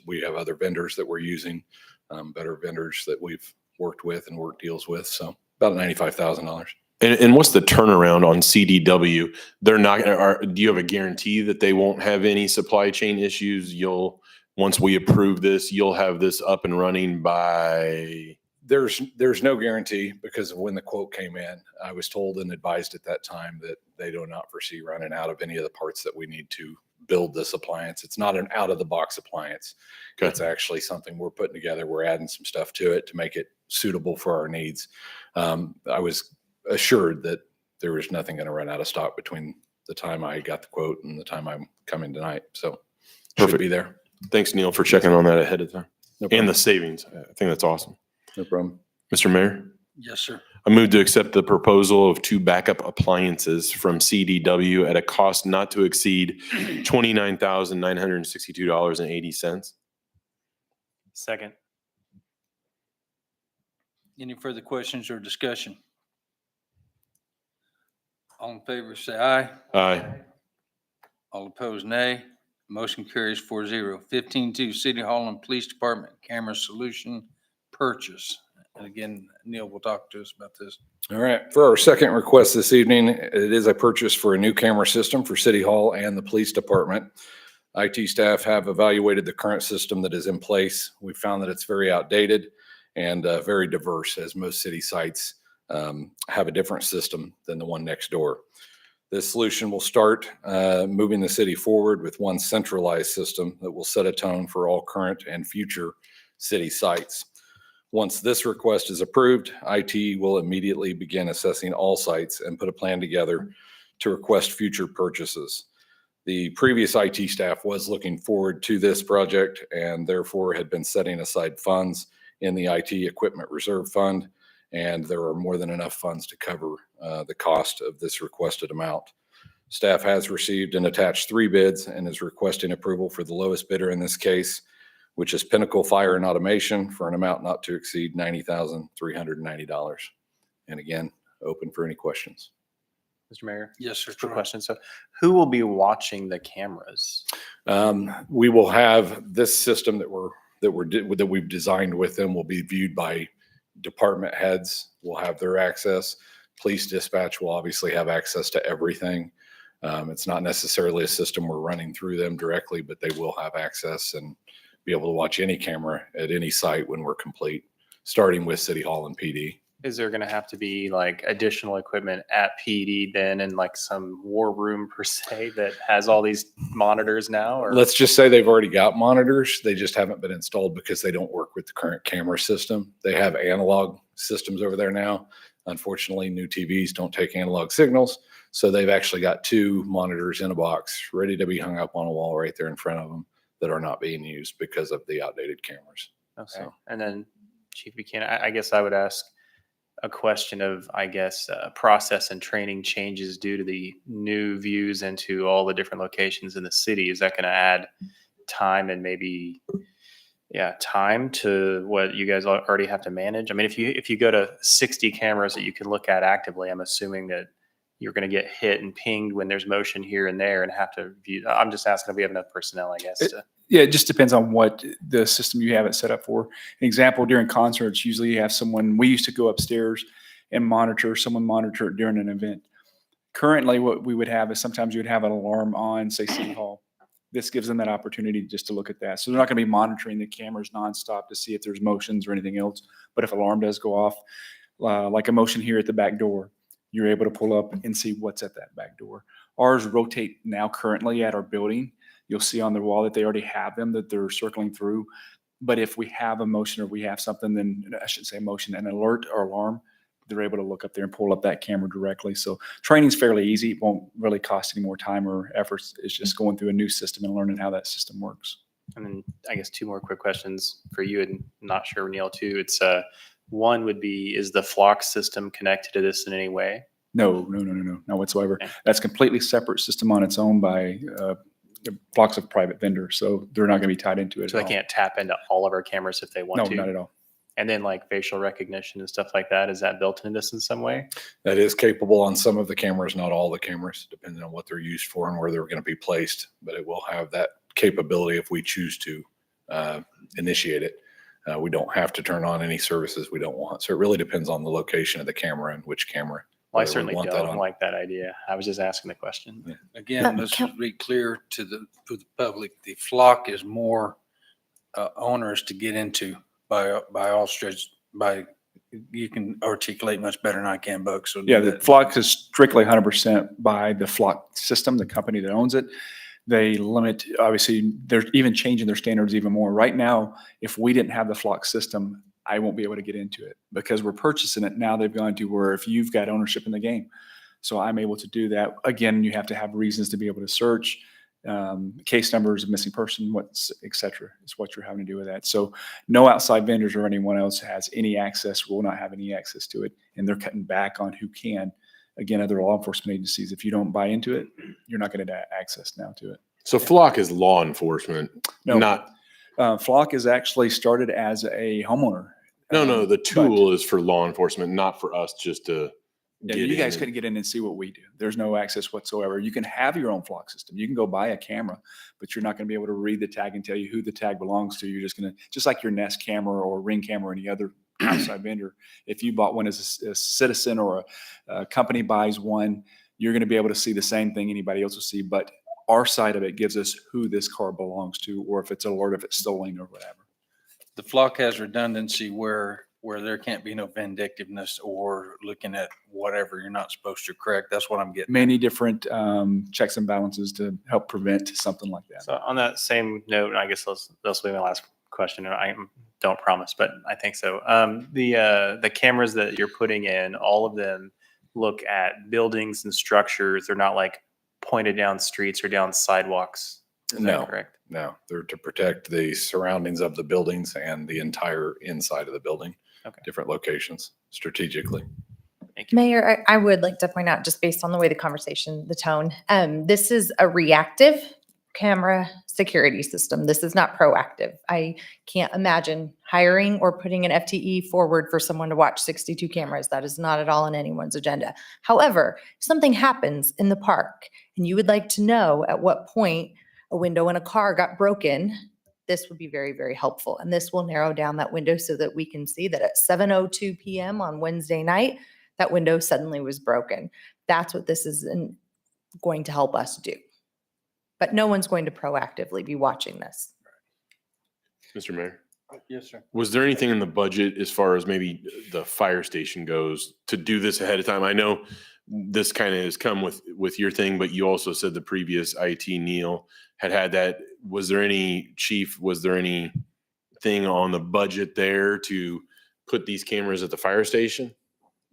We have other vendors that we're using, better vendors that we've worked with and worked deals with. So about $95,000. And what's the turnaround on CDW? Do you have a guarantee that they won't have any supply chain issues? Once we approve this, you'll have this up and running by? There's no guarantee because of when the quote came in. I was told and advised at that time that they do not foresee running out of any of the parts that we need to build this appliance. It's not an out-of-the-box appliance. Okay. It's actually something we're putting together. We're adding some stuff to it to make it suitable for our needs. I was assured that there was nothing going to run out of stock between the time I got the quote and the time I'm coming tonight. So should Perfect. be there. Thanks, Neil, for checking on that ahead of time. No problem. And the savings. I think that's awesome. No problem. Mr. Mayor? Yes, sir. I move to accept the proposal of 2 backup appliances from CDW at a cost not to exceed $29,962.80. Second. Any further questions or discussion? All in favor, say aye. Aye. All opposed, nay. Motion carries 4-0. 15-2, City Hall and Police Department camera solution purchase. And again, Neil will talk to us about this. All right. For our second request this evening, it is a purchase for a new camera system for City Hall and the Police Department. IT staff have evaluated the current system that is in place. We found that it's very outdated and very diverse, as most city sites have a different system than the one next door. This solution will start moving the city forward with one centralized system that will set a tone for all current and future city sites. Once this request is approved, IT will immediately begin assessing all sites and put a plan together to request future purchases. The previous IT staff was looking forward to this project and therefore had been setting aside funds in the IT Equipment Reserve Fund, and there are more than enough funds to cover the cost of this requested amount. Staff has received and attached 3 bids and is requesting approval for the lowest bidder in this case, which is Pinnacle Fire and Automation, for an amount not to exceed $90,390. And again, open for any questions. Mr. Mayor? Yes, sir. Quick question. So who will be watching the cameras? We will have this system that we've designed with them will be viewed by department heads. Will have their access. Police dispatch will obviously have access to everything. It's not necessarily a system we're running through them directly, but they will have access and be able to watch any camera at any site when we're complete, starting with City Hall and PD. Is there going to have to be like additional equipment at PD then and like some war room per se that has all these monitors now? Or Let's just say they've already got monitors. They just haven't been installed because they don't work with the current camera system. They have analog systems over there now. Unfortunately, new TVs don't take analog signals. So they've actually got 2 monitors in a box ready to be hung up on a wall right there in front of them that are not being used because of the outdated cameras. Okay. So- And then Chief Buchanan, I guess I would ask a question of, I guess, process and training changes due to the new views into all the different locations in the city. Is that going to add time and maybe, time to what you guys already have to manage? I mean, if you go to 60 cameras that you can look at actively, I'm assuming that you're going to get hit and pinged when there's motion here and there and have to view. I'm just asking if we have enough personnel, I guess. Yeah, it just depends on what the system you have it set up for. An example, during concerts, usually you have someone, we used to go upstairs and someone monitor it during an event. Currently, what we would have is sometimes you would have an alarm on, say, City Hall. This gives them that opportunity just to look at that. So they're not going to be monitoring the cameras nonstop to see if there's motions or anything else. But if alarm does go off, like a motion here at the back door, you're able to pull up and see what's at that back door. Ours rotate now currently at our building. You'll see on the wall that they already have them, that they're circling through. But if we have a motion or we have something, then I shouldn't say motion, an alert or alarm, they're able to look up there and pull up that camera directly. So training's fairly easy. It won't really cost any more time or efforts. It's just going through a new system and learning how that system works. And then I guess 2 more quick questions for you, and not sure, Neil, too. It's one would be, is the Flock system connected to this in any way? No, not whatsoever. Okay. That's completely separate system on its own by blocks of private vendors. So they're not going to be tied into it So at they all. can't tap into all of our cameras if they want No, to? not at all. And then like facial recognition and stuff like that, is that built into this in some way? That is capable on some of the cameras, not all the cameras, depending on what they're used for and where they're going to be placed. But it will have that capability if we choose to initiate it. We don't have to turn on any services we don't want. So it really depends on the location of the camera and which camera. Well, I whether we certainly want that don't on. like that idea. I was just asking the question. Yeah. Again, let's be clear to the public, the Flock is more onerous to get into by all stretch, you can articulate much better than I can, Buck. So Yeah, the Flock is strictly 100% by the Flock system, the company that owns it. They limit, obviously, they're even changing their standards even more. Right now, if we didn't have the Flock system, I won't be able to get into it because we're purchasing it. Now they've gone to where if you've got ownership in the game. So I'm able to do that. Again, you have to have reasons to be able to search case numbers of missing person, et cetera, is what you're having to do with that. So no outside vendors or anyone else has any access, will not have any access to it. And they're cutting back on who can. Again, other law enforcement agencies, if you don't buy into it, you're not going to have access now to it. So Flock is law enforcement, No. not, Flock is actually started as a homeowner. no, the tool is for law enforcement, not for us just to Yeah, get you guys in. couldn't get in and see what we do. There's no access whatsoever. You can have your own Flock system. You can go buy a camera, but you're not going to be able to read the tag and tell you who the tag belongs to. You're just going to, just like your Nest camera or Ring camera or any other outside vendor. If you bought one as a citizen or a company buys one, you're going to be able to see the same thing anybody else will see. But our side of it gives us who this car belongs to, or if it's an alert, if it's stolen or whatever. the Flock has redundancy where there can't be no vindictiveness or looking at whatever you're not supposed to correct. That's what I'm getting. Many different checks and balances to help prevent something like that. So on that same note, I guess this will be my last question. I don't promise, but I think so. The cameras that you're putting in, all of them look at buildings and structures. They're not like pointed down streets or down sidewalks. Is No. that correct? No, they're to protect the surroundings of the buildings and the entire inside of the building. Okay. Different locations strategically. Mayor, I would like to point out, just based on the way the conversation, the tone, this is a reactive camera security system. This is not proactive. I can't imagine hiring or putting an FTE forward for someone to watch 62 cameras. That is not at all on anyone's agenda. However, if something happens in the park and you would like to know at what point a window in a car got broken, this would be very, very helpful. And this will narrow down that window so that we can see that at 7:02 p.m. on Wednesday night, that window suddenly was broken. That's what this is going to help us do. But no one's going to proactively be watching this. Mr. Mayor, Yes, sir. was there anything in the budget as far as maybe the fire station goes to do this ahead of time? I know this kind of has come with your thing, but you also said the previous IT Neil had that. Was there any anything on the budget there to put these cameras at the fire station?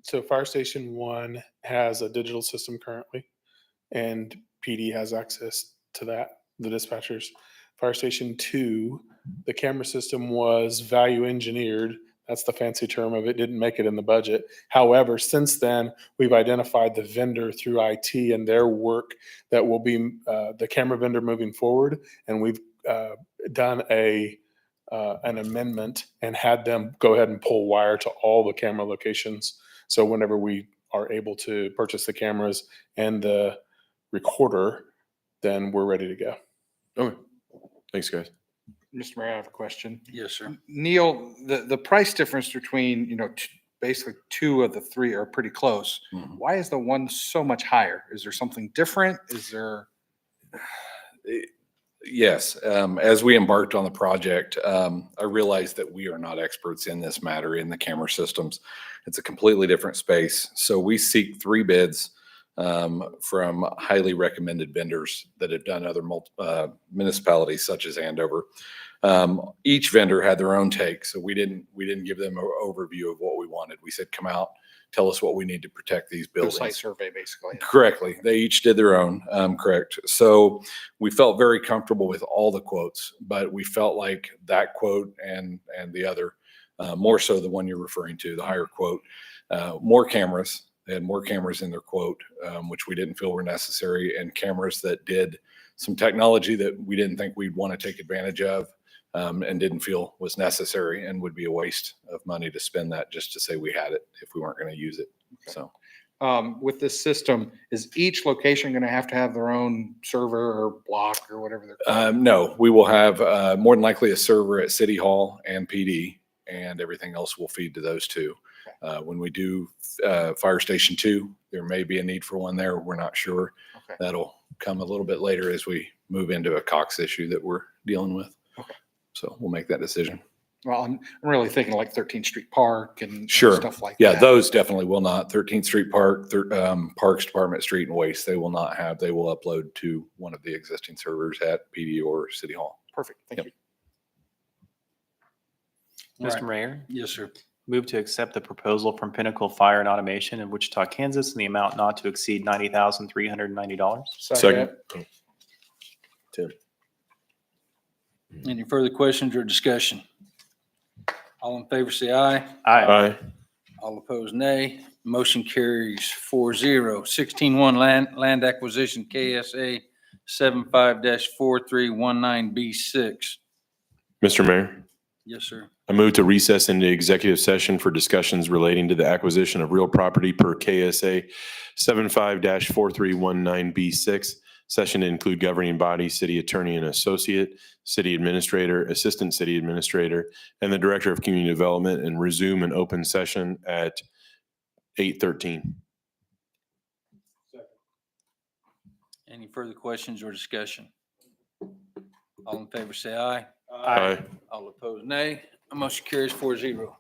So Fire Station 1 has a digital system currently, and PD has access to that, the dispatchers. Fire Station 2, the camera system was value engineered. That's the fancy term of it, didn't make it in the budget. However, since then, we've identified the vendor through IT and their work that will be the camera vendor moving forward. And we've done an amendment and had them go ahead and pull wire to all the camera locations. So whenever we are able to purchase the cameras and the recorder, then we're ready to go. Okay. Thanks, guys. Mr. Mayor, I have a question. Yes, sir. Neil, the price difference between, basically two of the three are pretty close. Why is the one so much higher? Is there something different? Is there? Yes, as we embarked on the project, I realized that we are not experts in this matter in the camera systems. It's a completely different space. So we seek 3 bids from highly recommended vendors that have done other municipalities such as Andover. Each vendor had their own take, so we didn't give them an overview of what we wanted. We said, come out, tell us what we need to protect these buildings. Site survey, basically. Correctly. They each did their own, correct. So we felt very comfortable with all the quotes, but we felt like that quote and the other, more so the one you're referring to, the higher quote, more cameras. They had more cameras in their quote, which we didn't feel were necessary, and cameras that did some technology that we didn't think we'd want to take advantage of, and didn't feel was necessary and would be a waste of money to spend that just to say we had it if we weren't going to use it. Okay. So With this system, is each location going to have their own server or block or whatever they're called? no, we will have more than likely a server at City Hall and PD, and everything else will feed to those two. When we do Fire Station 2, there may be a need for one there. We're not sure. Okay. That'll come a little bit later as we move into a Cox issue that we're dealing with. Okay. So we'll make that decision. Well, I'm really thinking like 13th Street Park and Sure. stuff like Yeah, that. those definitely will not. 13th Street Park, Parks Department, Street and Waste, they will not have. They will upload to one of the existing servers at PD or City Hall. Perfect. Thank you. Mr. Mayor, Yes, sir. move to accept the proposal from Pinnacle Fire and Automation in Wichita, Kansas, in the amount not to exceed $90,390. Second. Tim. Any further questions or discussion? All in favor, say aye. Aye. All opposed, nay. Motion carries 4-0. 16-1 land acquisition, KSA 75-4319B6. Mr. Mayor, Yes, sir. I move to recess into executive session for discussions relating to the acquisition of real property per KSA 75-4319B6. Session to include governing body, city attorney and associate, city administrator, assistant city administrator, and the director of community development, and resume an open session at 8:13. Any further questions or discussion? All in favor, say aye. Aye. All opposed, nay. Motion carries 4-0.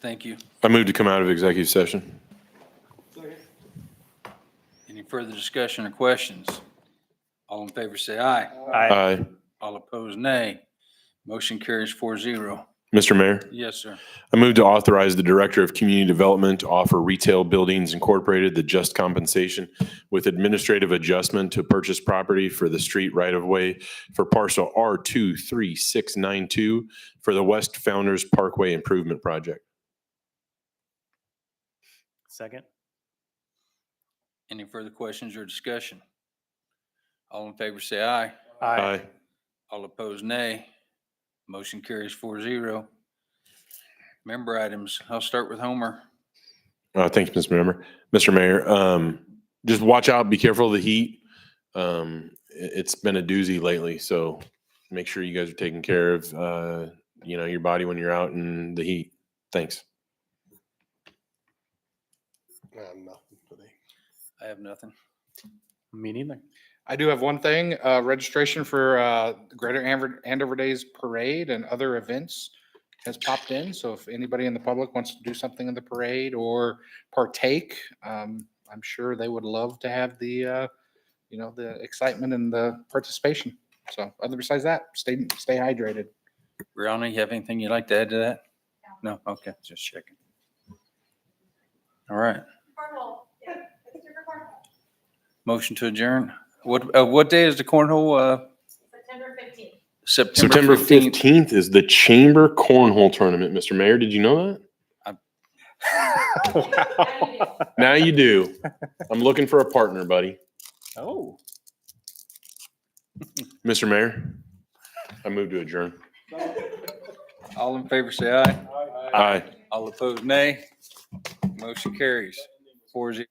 Thank you. I move to come out of executive session. Any further discussion or questions? All in favor say aye. Aye. All opposed, nay. Motion carries 4-0. Mr. Mayor, Yes, sir. I move to authorize the Director of Community Development to offer Retail Buildings Incorporated the just compensation with administrative adjustment to purchase property for the street right-of-way for parcel R23692 for the West Founders Parkway Improvement Project. Second. Any further questions or discussion? All in favor say aye. Aye. All opposed, nay. Motion carries 4-0. Member items, I'll start with Homer. Thank you, Mr. Member. Mr. Mayor, just watch out, be careful of the heat. It's been a doozy lately, so make sure you guys are taking care of, your body when you're out in the heat. Thanks. I have nothing. Me neither. I do have one thing, registration for the Greater Andover Days Parade and other events has popped in. So if anybody in the public wants to do something in the parade or partake, I'm sure they would love to have the excitement and the participation. So other besides that, stay hydrated. Brianna, you have anything you'd like to add to that? No? Okay, just checking. All right. Motion to adjourn. What day is the cornhole? September 15th. September 15th is the Chamber Cornhole Tournament, Mr. Mayor. Did you know that? Now you do. I'm looking for a partner, buddy. Oh. Mr. Mayor, I move to adjourn. All in favor say aye. Aye. All opposed, nay. Motion carries 4-0.